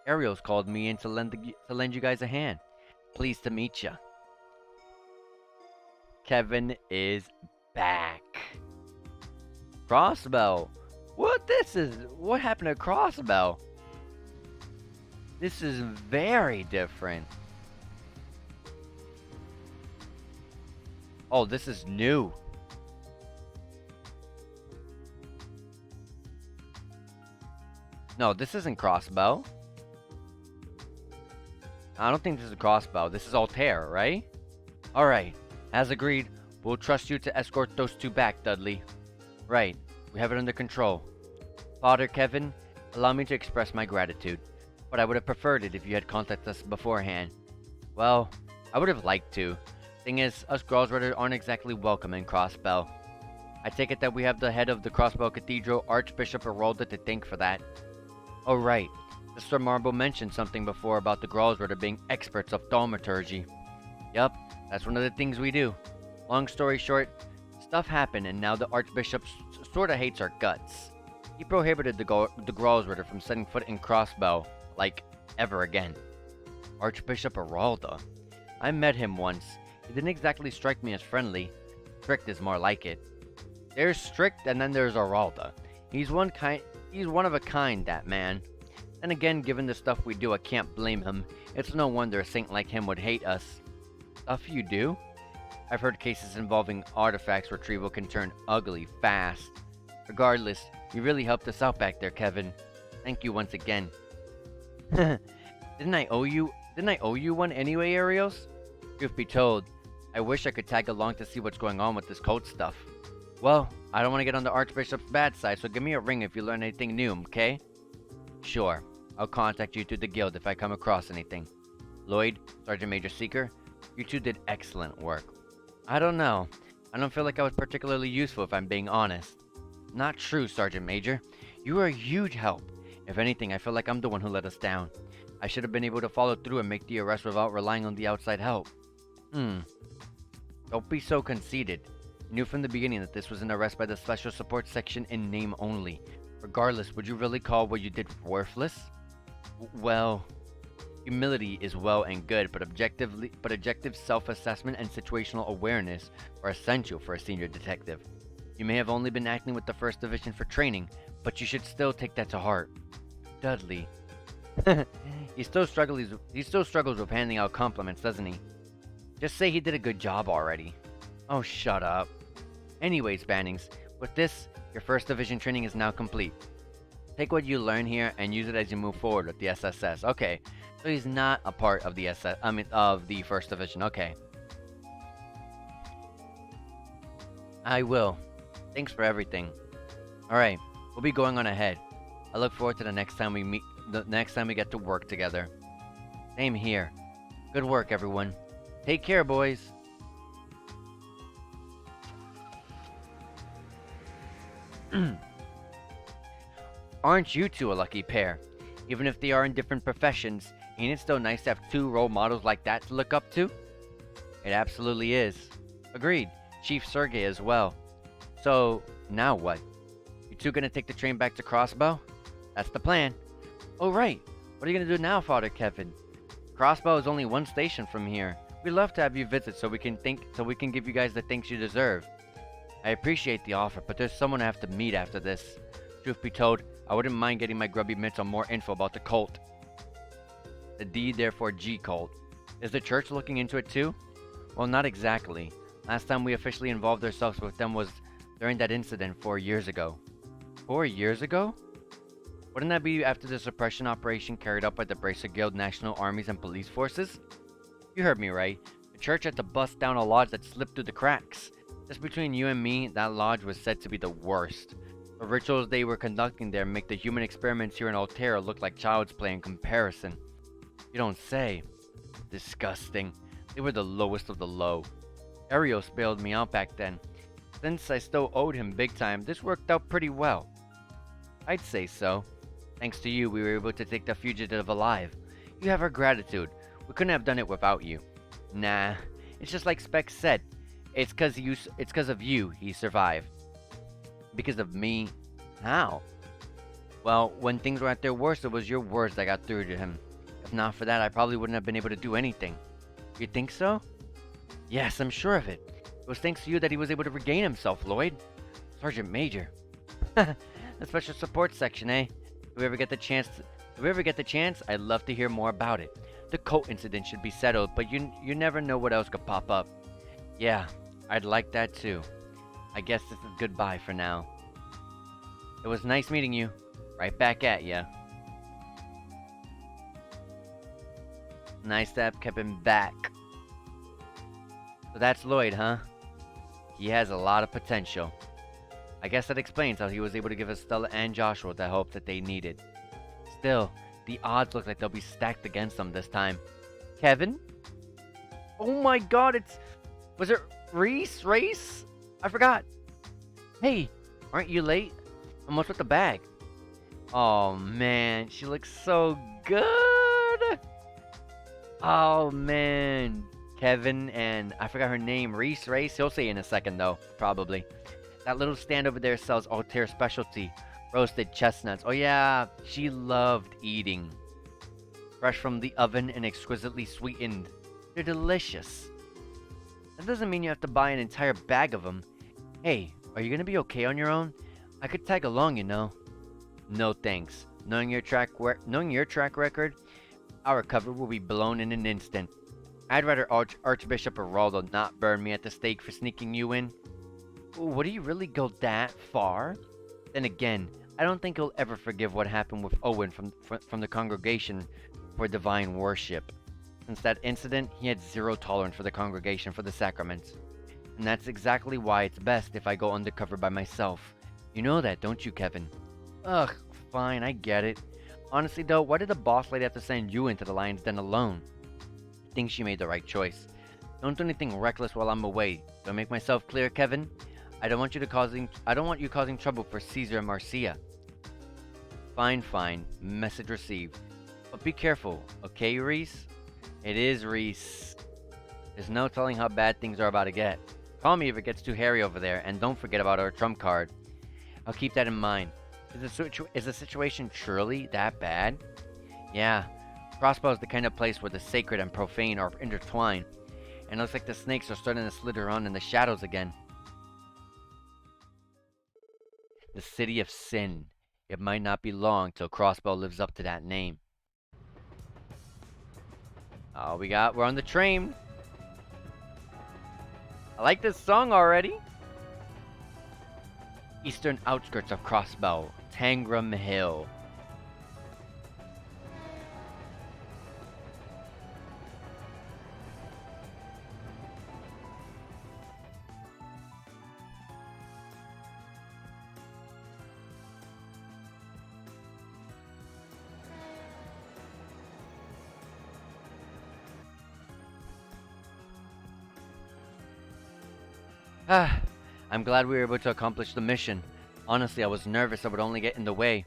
Ariel's called me in to lend you guys a hand. Pleased to meet ya. Kevin is back. Crossbow. What happened to Crossbow? This is very different. Oh, this is new. No, this isn't Crossbow. I don't think this is Crossbow. This is Altair, right? Alright. As agreed, we'll trust you to escort those two back, Dudley. Right. We have it under control. Father Kevin, allow me to express my gratitude. But I would have preferred it if you had contacted us beforehand. Well, I would have liked to. Thing is, us Gralsritter aren't exactly welcome in Crossbow. I take it that we have the head of the Crossbow Cathedral, Archbishop Arolda, to thank for that. Oh right, Mr. Marble mentioned something before about the Gralsritter being experts of thaumaturgy. Yup, that's one of the things we do. Long story short, stuff happened and now the Archbishop sorta hates our guts. He prohibited the Gralsritter from setting foot in Crossbow, like, ever again. Archbishop Arolda? I met him once. He didn't exactly strike me as friendly. Strict is more like it. There's Strict and then there's Arolda. He's one of a kind, that man. And again, given the stuff we do, I can't blame him. It's no wonder a saint like him would hate us. Stuff you do? I've heard cases involving artifacts retrieval can turn ugly fast. Regardless, you really helped us out back there, Kevin. Thank you once again. Didn't I owe you one anyway, Arios? Truth be told, I wish I could tag along to see what's going on with this code stuff. Well, I don't want to get on the Archbishop's bad side, so give me a ring if you learn anything new, okay? Sure. I'll contact you through the guild if I come across anything. Lloyd, Sergeant Major Seeker, you two did excellent work. I don't know. I don't feel like I was particularly useful if I'm being honest. Not true, Sergeant Major. You were a huge help. If anything, I feel like I'm the one who let us down. I should have been able to follow through and make the arrest without relying on the outside help. Don't be so conceited. I knew from the beginning that this was an arrest by the Special Support Section in name only. Regardless, would you really call what you did worthless? Well, humility is well and good, but objective self-assessment and situational awareness are essential for a senior detective. You may have only been acting with the 1st Division for training, but you should still take that to heart. Dudley. He still struggles with handing out compliments, doesn't he? Just say he did a good job already. Oh, shut up. Anyways, Bannings, with this, your 1st Division training is now complete. Take what you learn here and use it as you move forward with the SSS. Okay, so he's not a part of the of the 1st Division. Okay. I will. Thanks for everything. Alright, we'll be going on ahead. I look forward to the next time we get to work together. Same here. Good work, everyone. Take care, boys. Aren't you two a lucky pair? Even if they are in different professions, ain't it still nice to have two role models like that to look up to? It absolutely is. Agreed. Chief Sergey as well. So, now what? You two gonna take the train back to Crossbow? That's the plan. Oh right. What are you gonna do now, Father Kevin? Crossbow is only one station from here. We'd love to have you visit so we can give you guys the thanks you deserve. I appreciate the offer, but there's someone I have to meet after this. Truth be told, I wouldn't mind getting my grubby mitts on more info about the cult. The D, therefore G cult. Is the church looking into it too? Well, not exactly. Last time we officially involved ourselves with them was during that incident 4 years ago. 4 years ago? Wouldn't that be after the suppression operation carried out by the Bracer Guild National Armies and Police Forces? You heard me right. The church had to bust down a lodge that slipped through the cracks. Just between you and me, that lodge was said to be the worst. The rituals they were conducting there make the human experiments here in Altera look like child's play in comparison. You don't say. Disgusting. They were the lowest of the low. Arios bailed me out back then. Since I still owed him big time, this worked out pretty well. I'd say so. Thanks to you, we were able to take the fugitive alive. You have our gratitude. We couldn't have done it without you. Nah, it's just like Specs said. It's 'cause of you he survived. Because of me? How? Well, when things were at their worst, it was your words that got through to him. If not for that, I probably wouldn't have been able to do anything. You think so? Yes, I'm sure of it. It was thanks to you that he was able to regain himself, Lloyd. Sergeant Major. The special support section, eh? If we ever get the chance, I'd love to hear more about it. The cult incident should be settled, but you never know what else could pop up. Yeah, I'd like that too. I guess this is goodbye for now. It was nice meeting you. Right back at ya. Nice to have kept him back. So that's Lloyd, huh? He has a lot of potential. I guess that explains how he was able to give us Stella and Joshua the help that they needed. Still, the odds look like they'll be stacked against them this time. Kevin? Oh my god, was it Reese? Race? I forgot. Hey, aren't you late? I'm what's with the bag? Oh man, she looks so good. Oh man. Kevin and I forgot her name, Reese, Race. He'll say in a second though, probably. That little stand over there sells Altair specialty, roasted chestnuts. Oh yeah, she loved eating. Fresh from the oven and exquisitely sweetened. They're delicious. That doesn't mean you have to buy an entire bag of them. Hey, are you gonna be okay on your own? I could tag along, you know. No thanks. Knowing your track record, our recovery will be blown in an instant. I'd rather Archbishop Geraldo not burn me at the stake for sneaking you in. Would he really go that far? Then again, I don't think he'll ever forgive what happened with Owen from the Congregation for Divine Worship. Since that incident, he had zero tolerance for the Congregation for the Sacraments. And that's exactly why it's best if I go undercover by myself. You know that, don't you, Kevin? Ugh, fine, I get it. Honestly though, why did the boss lady have to send you into the lion's den alone? I think she made the right choice. Don't do anything reckless while I'm away. Do I make myself clear, Kevin? I don't want you causing trouble for Caesar and Marcia. Fine. Message received. But be careful, okay, Reese? It is Reese. There's no telling how bad things are about to get. Call me if it gets too hairy over there, and don't forget about our trump card. I'll keep that in mind. Is the situation truly that bad? Yeah. Crossbow is the kind of place where the sacred and profane are intertwined. And it looks like the snakes are starting to slither around in the shadows again. The City of Sin. It might not be long till Crossbow lives up to that name. Oh, we're on the train. I like this song already. Eastern outskirts of Crossbow, Tangram Hill. I'm glad we were able to accomplish the mission. Honestly, I was nervous I would only get in the way.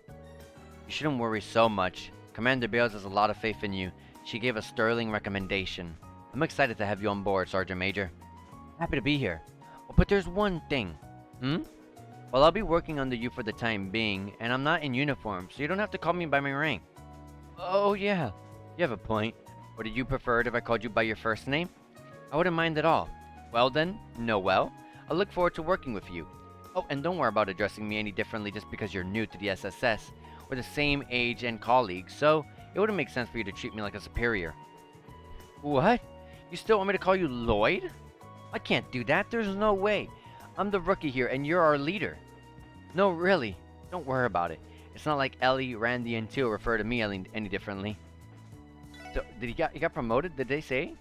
You shouldn't worry so much. Commander Bales has a lot of faith in you. She gave a sterling recommendation. I'm excited to have you on board, Sergeant Major. Happy to be here. Oh, but there's one thing. Well, I'll be working under you for the time being, and I'm not in uniform, so you don't have to call me by my rank. Oh, yeah. You have a point. Would you prefer it if I called you by your first name? I wouldn't mind at all. Well then, Noel. I look forward to working with you. Oh, and don't worry about addressing me any differently just because you're new to the SSS. We're the same age and colleagues, so it wouldn't make sense for you to treat me like a superior. What? You still want me to call you Lloyd? I can't do that. There's no way. I'm the rookie here, and you're our leader. No, really. Don't worry about it. It's not like Ellie, Randy, and Teal refer to me any differently. So, he got promoted? Did they say?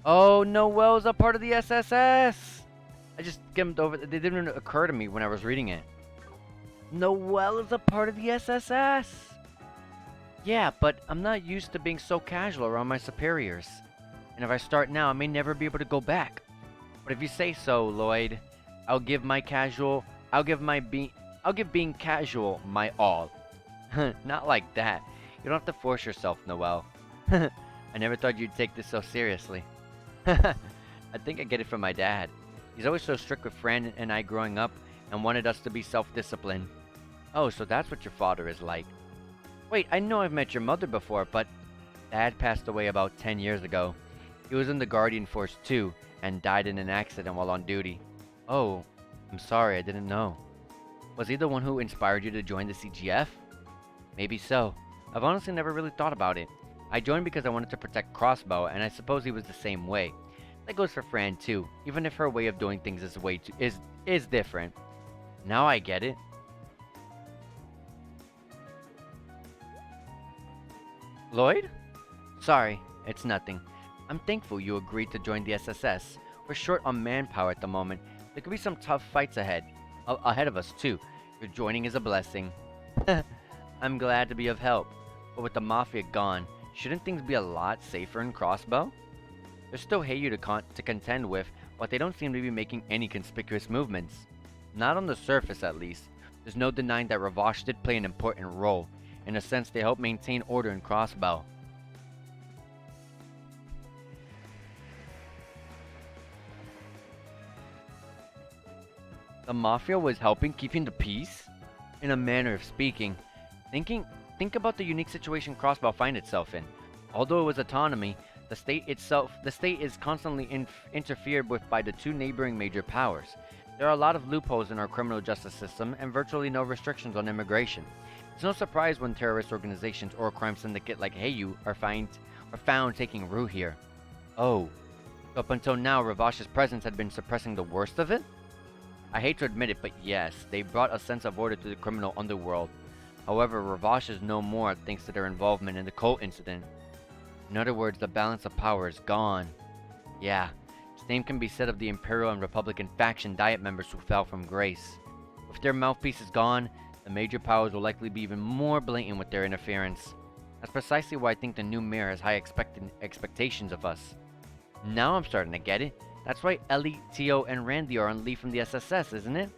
Oh, Noel's a part of the SSS! I just skimmed over. They didn't even occur to me when I was reading it. Noelle is a part of the SSS. Yeah, but I'm not used to being so casual around my superiors. And if I start now, I may never be able to go back. But if you say so, Lloyd, I'll give my casual. I'll give my I'll give being casual my all. Not like that. You don't have to force yourself, Noelle. I never thought you'd take this so seriously. I think I get it from my dad. He's always so strict with Fran and I growing up and wanted us to be self-disciplined. Oh, so that's what your father is like. Wait, I know I've met your mother before, but Dad passed away about 10 years ago. He was in the Guardian Force too, and died in an accident while on duty. Oh, I'm sorry, I didn't know. Was he the one who inspired you to join the CGF? Maybe so. I've honestly never really thought about it. I joined because I wanted to protect Crossbow, and I suppose he was the same way. That goes for Fran too, even if her way of doing things is different. Now I get it. Lloyd? Sorry, it's nothing. I'm thankful you agreed to join the SSS. We're short on manpower at the moment. There could be some tough fights ahead of us too. Your joining is a blessing. I'm glad to be of help. But with the Mafia gone, shouldn't things be a lot safer in Crossbow? There's still Heyu to contend with, but they don't seem to be making any conspicuous movements. Not on the surface, at least. There's no denying that Ravash did play an important role. In a sense, they help maintain order in Crossbow. The Mafia was helping keeping the peace? In a manner of speaking. Think about the unique situation Crossbow finds itself in. Although it was autonomy, the state is constantly interfered with by the two neighboring major powers. There are a lot of loopholes in our criminal justice system and virtually no restrictions on immigration. It's no surprise when terrorist organizations or a crime syndicate like Heyu are found taking root here. Oh, up until now Ravash's presence had been suppressing the worst of it? I hate to admit it, but yes, they brought a sense of order to the criminal underworld. However, Ravash is no more thanks to their involvement in the cult incident. In other words, the balance of power is gone. Yeah, same can be said of the Imperial and Republican faction Diet members who fell from grace. If their mouthpiece is gone, the major powers will likely be even more blatant with their interference. That's precisely why I think the new mayor has high expectations of us. Now I'm starting to get it. That's why Ellie, Tio, and Randy are on leave from the SSS, isn't it?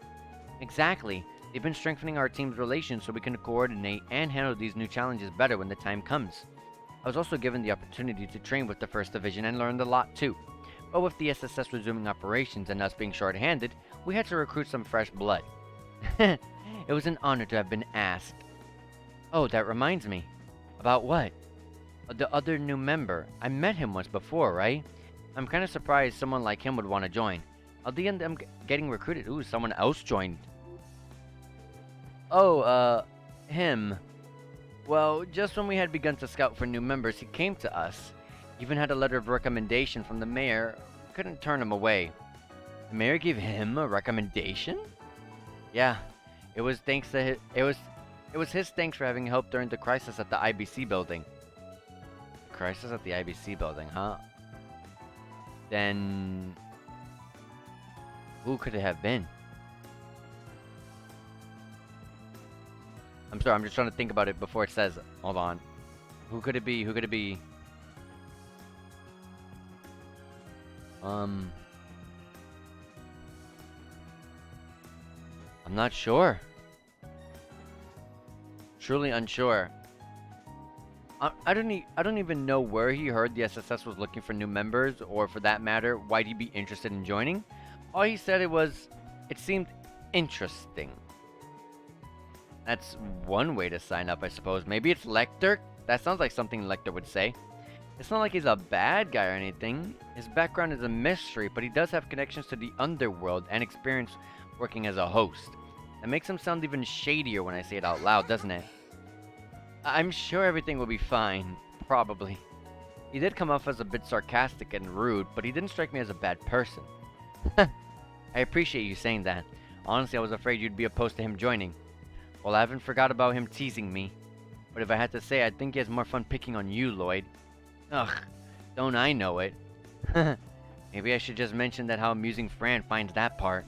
Exactly. They've been strengthening our team's relations so we can coordinate and handle these new challenges better when the time comes. I was also given the opportunity to train with the 1st Division and learned a lot too. But with the SSS resuming operations and us being short-handed, we had to recruit some fresh blood. It was an honor to have been asked. Oh, that reminds me. About what? The other new member. I met him once before, right? I'm kind of surprised someone like him would want to join. At the end, I'm getting recruited. Ooh, someone else joined. Oh, him. Well, just when we had begun to scout for new members, he came to us. Even had a letter of recommendation from the mayor. Couldn't turn him away. The mayor gave him a recommendation? Yeah, it was his thanks for having helped during the crisis at the IBC building. Crisis at the IBC building, huh? Then who could it have been? I'm sorry, I'm just trying to think about it before it says. Hold on. Who could it be? Who could it be? I'm not sure. Truly unsure. I don't even know where he heard the SSS was looking for new members, or for that matter, why'd he be interested in joining. All he said it seemed interesting. That's one way to sign up, I suppose. Maybe it's Lecter? That sounds like something Lecter would say. It's not like he's a bad guy or anything. His background is a mystery, but he does have connections to the underworld and experience working as a host. That makes him sound even shadier when I say it out loud, doesn't it? I'm sure everything will be fine. Probably. He did come off as a bit sarcastic and rude, but he didn't strike me as a bad person. I appreciate you saying that. Honestly, I was afraid you'd be opposed to him joining. Well, I haven't forgot about him teasing me. But if I had to say, I think he has more fun picking on you, Lloyd. Ugh, don't I know it. Maybe I should just mention that how amusing Fran finds that part.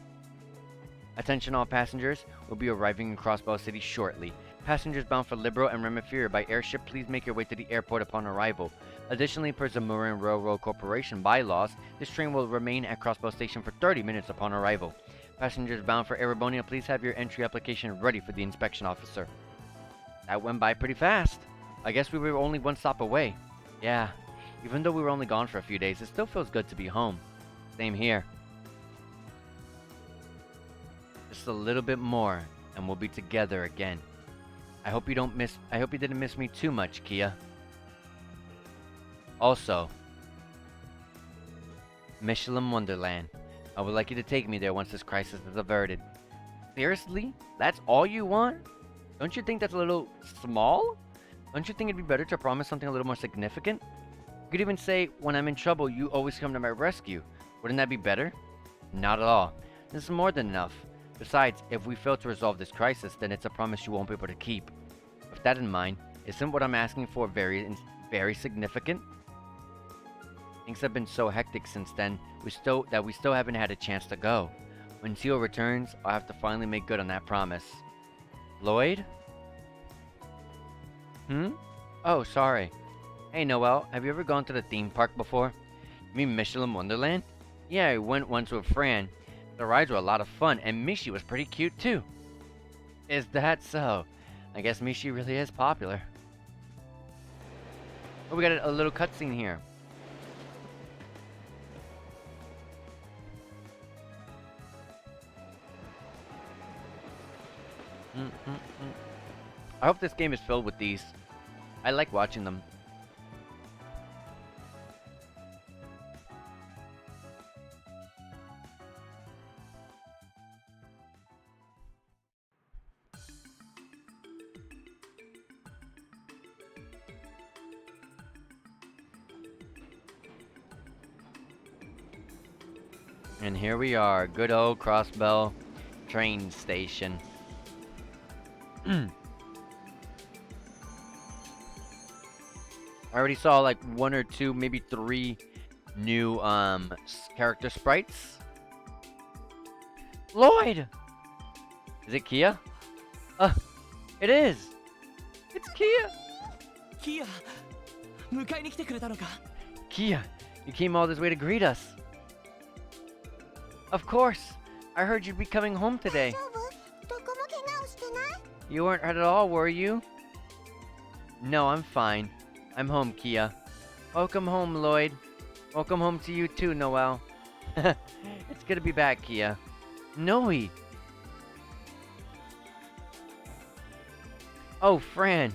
Attention all passengers, we'll be arriving in Crossbow City shortly. Passengers bound for Libero and Remiferia by airship, please make your way to the airport upon arrival. Additionally, per Zamurian Railroad Corporation bylaws, this train will remain at Crossbow Station for 30 minutes upon arrival. Passengers bound for Erebonia, please have your entry application ready for the inspection officer. That went by pretty fast. I guess we were only one stop away. Yeah, even though we were only gone for a few days, it still feels good to be home. Same here. Just a little bit more, and we'll be together again. I hope you didn't miss me too much, Kia. Also, Michelin Wonderland. I would like you to take me there once this crisis is averted. Seriously? That's all you want? Don't you think that's a little small? Don't you think it'd be better to promise something a little more significant? You could even say, when I'm in trouble, you always come to my rescue. Wouldn't that be better? Not at all. This is more than enough. Besides, if we fail to resolve this crisis, then it's a promise you won't be able to keep. With that in mind, isn't what I'm asking for very significant? Things have been so hectic since then, we still haven't had a chance to go. When Tio returns, I'll have to finally make good on that promise. Lloyd? Oh, sorry. Hey, Noelle, have you ever gone to the theme park before? You mean Michelin Wonderland? Yeah, I went once with Fran. The rides were a lot of fun, and Mishi was pretty cute too. Is that so? I guess Mishi really is popular. Oh, we got a little cutscene here. I hope this game is filled with these. I like watching them. And here we are, good old Crossbell train station. I already saw like 1 or 2, maybe 3 new character sprites. Lloyd! Is it Kia? It is! It's Kia! Kia, 迎えに来てくれたのか? Kia, you came all this way to greet us. Of course! I heard you'd be coming home today. You weren't hurt at all, were you? No, I'm fine. I'm home, Kia. Welcome home, Lloyd. Welcome home to you too, Noelle. It's good to be back, Kia. Noe! Oh, Fran!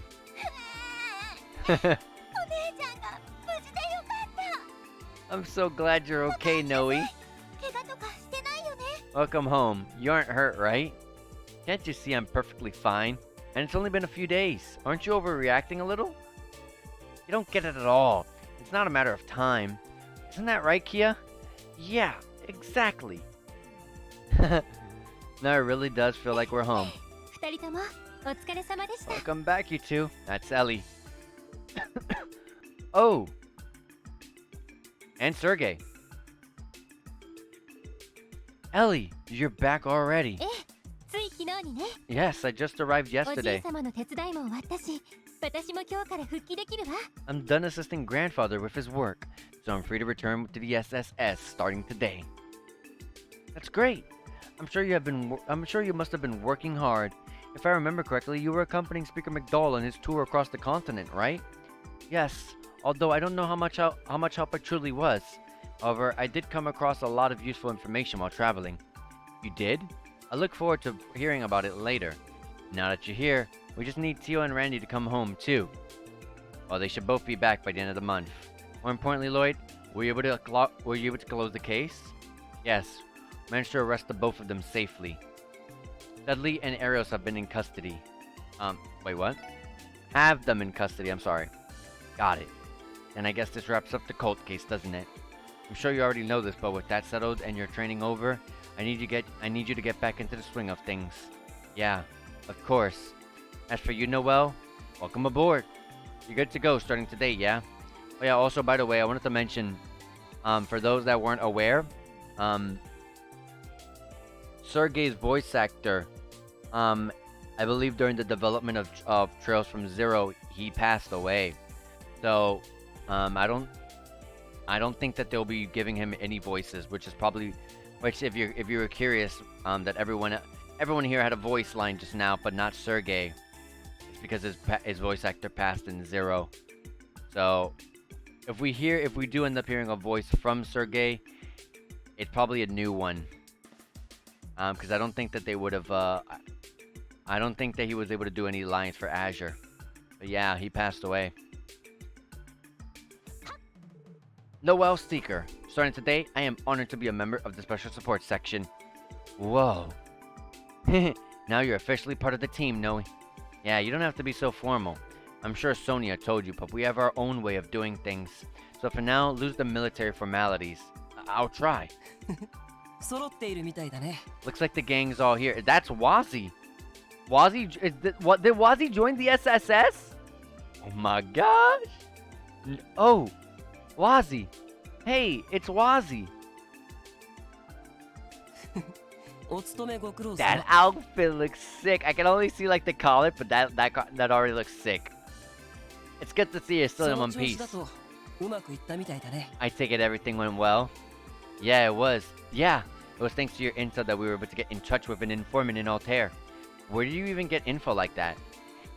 I'm so glad you're okay, Noe. Welcome home. You aren't hurt, right? Can't you see I'm perfectly fine? And it's only been a few days. Aren't you overreacting a little? You don't get it at all. It's not a matter of time. Isn't that right, Kia? Yeah, exactly. Now it really does feel like we're home. Welcome back, you two. That's Ellie. Oh! And Sergey. Ellie, you're back already. Yes, I just arrived yesterday. I'm done assisting grandfather with his work, so I'm free to return to the SSS starting today. That's great. I'm sure you must have been working hard. If I remember correctly, you were accompanying Speaker McDowell on his tour across the continent, right? Yes, although I don't know how much help it truly was. However, I did come across a lot of useful information while traveling. You did? I look forward to hearing about it later. Now that you're here, we just need Tio and Randy to come home too. Well, they should both be back by the end of the month. More importantly, Lloyd, were you able to close the case? Yes, managed to arrest the both of them safely. Dudley and Arios have been in custody. Wait, what? Have them in custody, I'm sorry. Got it. And I guess this wraps up the cult case, doesn't it? I'm sure you already know this, but with that settled and your training over, I need you to get back into the swing of things. Yeah, of course. As for you, Noelle, welcome aboard. You're good to go starting today, yeah? Oh yeah, also, by the way, I wanted to mention, For those that weren't aware, um, Sergei's voice actor, I believe during the development of Trails from Zero, he passed away. So, I don't think that they'll be giving him any voices, which is probably, which if you were curious, that everyone here had a voice line just now, but not Sergey. It's because his voice actor passed in Zero. So, if we do end up hearing a voice from Sergey, it's probably a new one. Because I don't think that they would have. I don't think that he was able to do any lines for Azure. But yeah, he passed away. Noel Seeker. Starting today, I am honored to be a member of the Special Support Section. Whoa. Now you're officially part of the team, Noe. Yeah, you don't have to be so formal. I'm sure Sonia told you, but we have our own way of doing things. So for now, lose the military formalities. I'll try. 揃っているみたいだね。 Looks like the gang's all here. That's Wazzy. Did Wazzy join the SSS? Oh my gosh. Oh, Wazzy. Hey, it's Wazzy. お勤めご苦労様。 That outfit looks sick. I can only see like the collar, but that already looks sick. It's good to see you're still in one その調子 piece. だとうまくいったみたいだね。 I take it everything went well. Yeah, it was. Yeah, it was thanks to your intel that we were able to get in touch with an informant in Altair. Where do you even get info like that?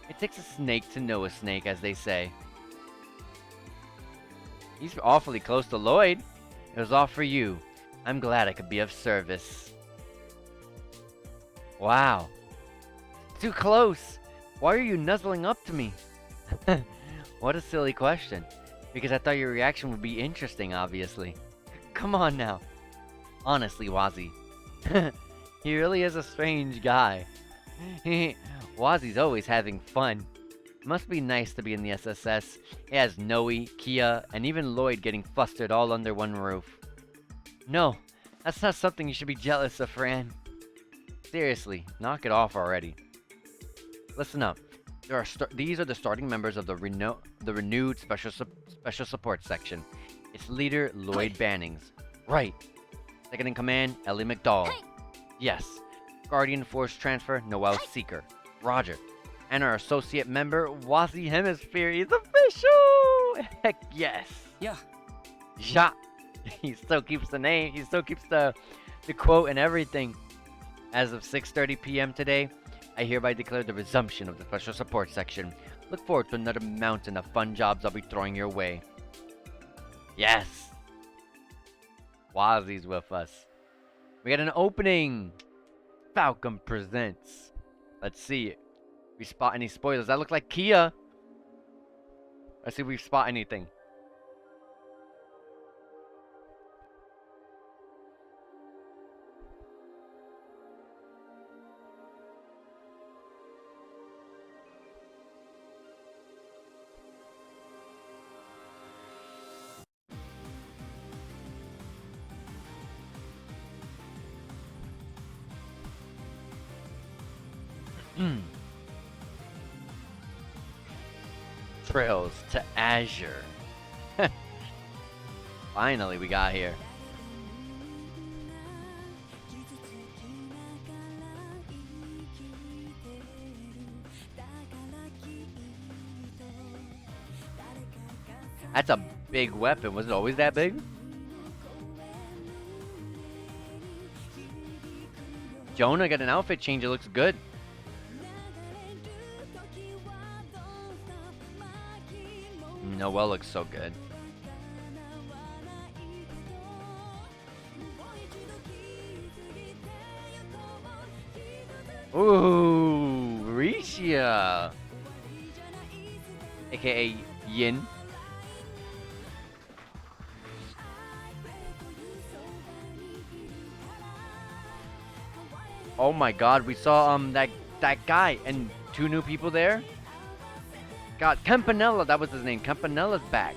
It takes a snake to know a snake, as they say. He's awfully close to Lloyd. It was all for you. I'm glad I could be of service. Wow. Too close. Why are you nuzzling up to me? What a silly question. Because I thought your reaction would be interesting, obviously. Come on now. Honestly, Wazzy. He really is a strange guy. Wazzy's always having fun. Must be nice to be in the SSS. It has Noe, Kia, and even Lloyd getting flustered all under one roof. No, that's not something you should be jealous of, Fran. Seriously, knock it off already. Listen up. These are the starting members of the renewed Special Support Section. Its leader, Lloyd Bannings. Right. Second in command, Ellie McDowell. Yes. Guardian Force Transfer, Noel Seeker. Roger. And our associate member, Wazzy Hemisphere. He's official! Heck yes. Yeah. Ja. He still keeps the name. He still keeps the quote and everything. As of 6:30 p.m. today, I hereby declare the resumption of the Special Support Section. Look forward to another mountain of fun jobs I'll be throwing your way. Yes! Wazzy's with us. We got an opening! Falcon presents. Let's see. We spot any spoilers. That looks like Kia. Let's see if we spot anything. Trails to Azure. Finally, we got here. That's a big weapon. Was it always that big? Jonah got an outfit change. It looks good. Noel looks so good. Ooh, Risha, aka Yin. Oh my God, we saw that guy and two new people there. God, Campanella, that was his name. Campanella's back.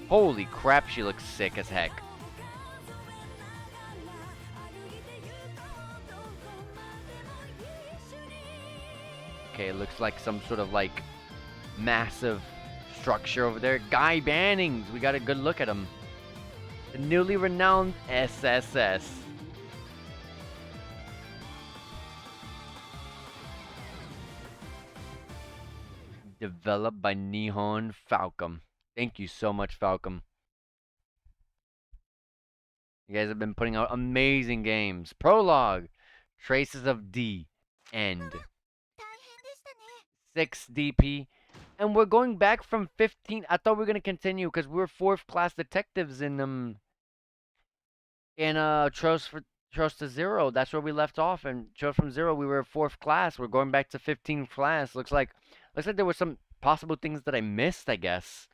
Holy crap, she looks sick as heck. Okay, it looks like some sort of like massive structure over there. Guy Bannings, we got a good look at him. the newly renowned SSS. Developed by Nihon Falcom. Thank you so much, Falcom. You guys have been putting out amazing games. Prologue, Traces of D, End, 6 DP, and we're going back from 15. I thought we were gonna continue because we were fourth class detectives in Trails to Zero. That's where we left off. And Trails from Zero, we were fourth class. We're going back to 15 class. Looks like there were some possible things that I missed. I guess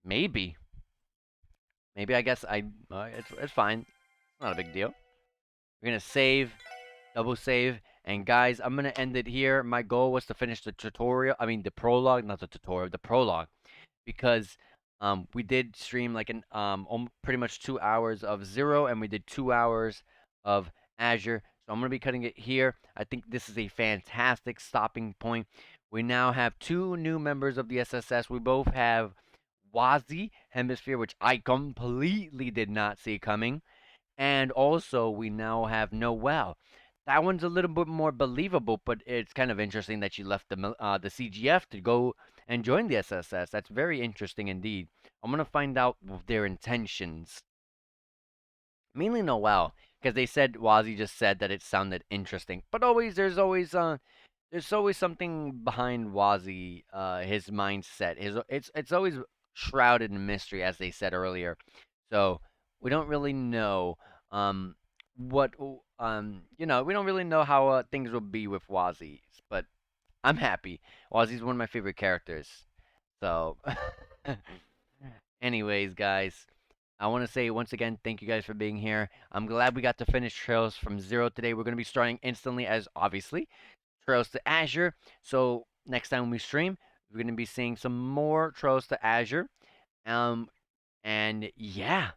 maybe. Maybe I guess I. It's fine. It's not a big deal. We're gonna save, double save, and guys, I'm gonna end it here. My goal was to finish the tutorial. I mean the prologue, not the tutorial, the prologue, because we did stream like pretty much 2 hours of Zero, and we did 2 hours of Azure. So I'm gonna be cutting it here. I think this is a fantastic stopping point. We now have two new members of the SSS. We both have Wazi Hemisphere, which I completely did not see coming. And also, we now have Noelle. That one's a little bit more believable, but it's kind of interesting that she left the CGF to go and join the SSS. That's very interesting indeed. I'm gonna find out their intentions. Mainly Noelle, because they said Wazi just said that it sounded interesting. But there's always something behind Wazi, his mindset. It's always shrouded in mystery, as they said earlier. So we don't really know what we don't really know how things will be with Wazi. But I'm happy. Wazi's one of my favorite characters. So, anyways, guys. I want to say once again, thank you guys for being here. I'm glad we got to finish Trails from Zero today. We're going to be starting instantly, as obviously, Trails to Azure. So next time we stream, we're going to be seeing some more Trails to Azure. Um, and yeah,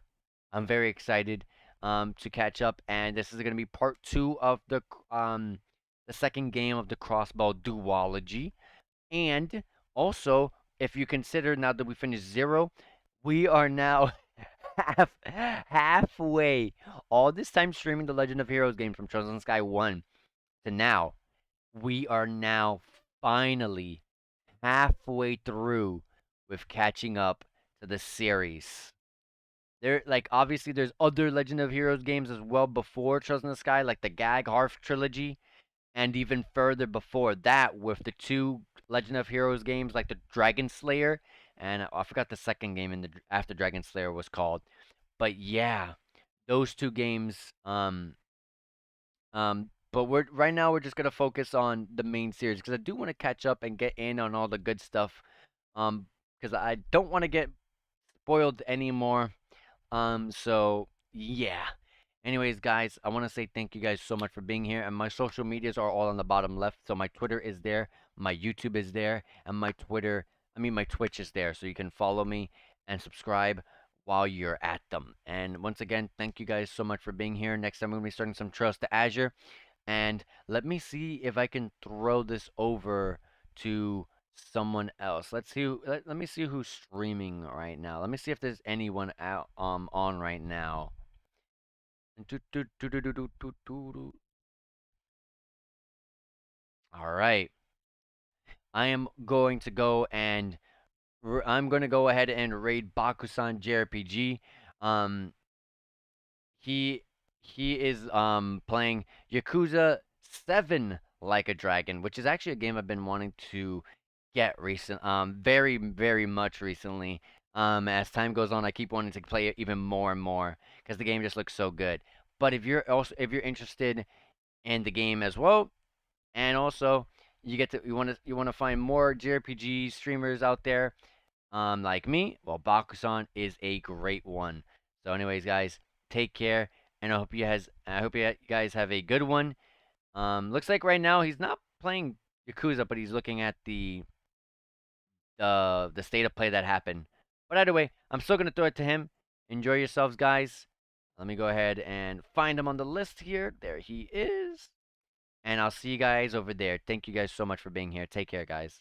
I'm very excited to catch up. And this is going to be part two of the second game of the Crossbow duology. And also, if you consider now that we finished Zero, we are now halfway. All this time streaming the Legend of Heroes game from Chosen Sky 1 to now, we are now finally halfway through with catching up to the series. There, like, obviously, there's other Legend of Heroes games as well before Chosen Sky, like the Gag Harf trilogy, and even further before that with the two Legend of Heroes games, like the Dragon Slayer, and I forgot the second game in the after Dragon Slayer was called. But yeah, those two games. But we're right now we're just gonna focus on the main series because I do want to catch up and get in on all the good stuff. Because I don't want to get spoiled anymore. So yeah. Anyways, guys, I want to say thank you guys so much for being here. And my social medias are all on the bottom left. So my Twitter is there, my YouTube is there, and my Twitch is there. So you can follow me and subscribe while you're at them. And once again, thank you guys so much for being here. Next time we're going to be starting some Trails to Azure. And let me see if I can throw this over to someone else. Let me see who's streaming right now. Let me see if there's anyone out on right now. All right. I am going to go and I'm going to go ahead and raid Bakusan JRPG. Um he he is playing Yakuza 7 Like a Dragon, which is actually a game I've been wanting to get very very much recently. As time goes on, I keep wanting to play it even more and more because the game just looks so good. But if you're interested in the game as well, and also you want to find more JRPG streamers out there, like me, well, Bakusan is a great one. So, anyways, guys, take care, and I hope you guys have a good one. Looks like right now he's not playing Yakuza, but he's looking at the state of play that happened. But either way, I'm still gonna throw it to him. Enjoy yourselves, guys. Let me go ahead and find him on the list here. There he is. And I'll see you guys over there. Thank you guys so much for being here. Take care, guys.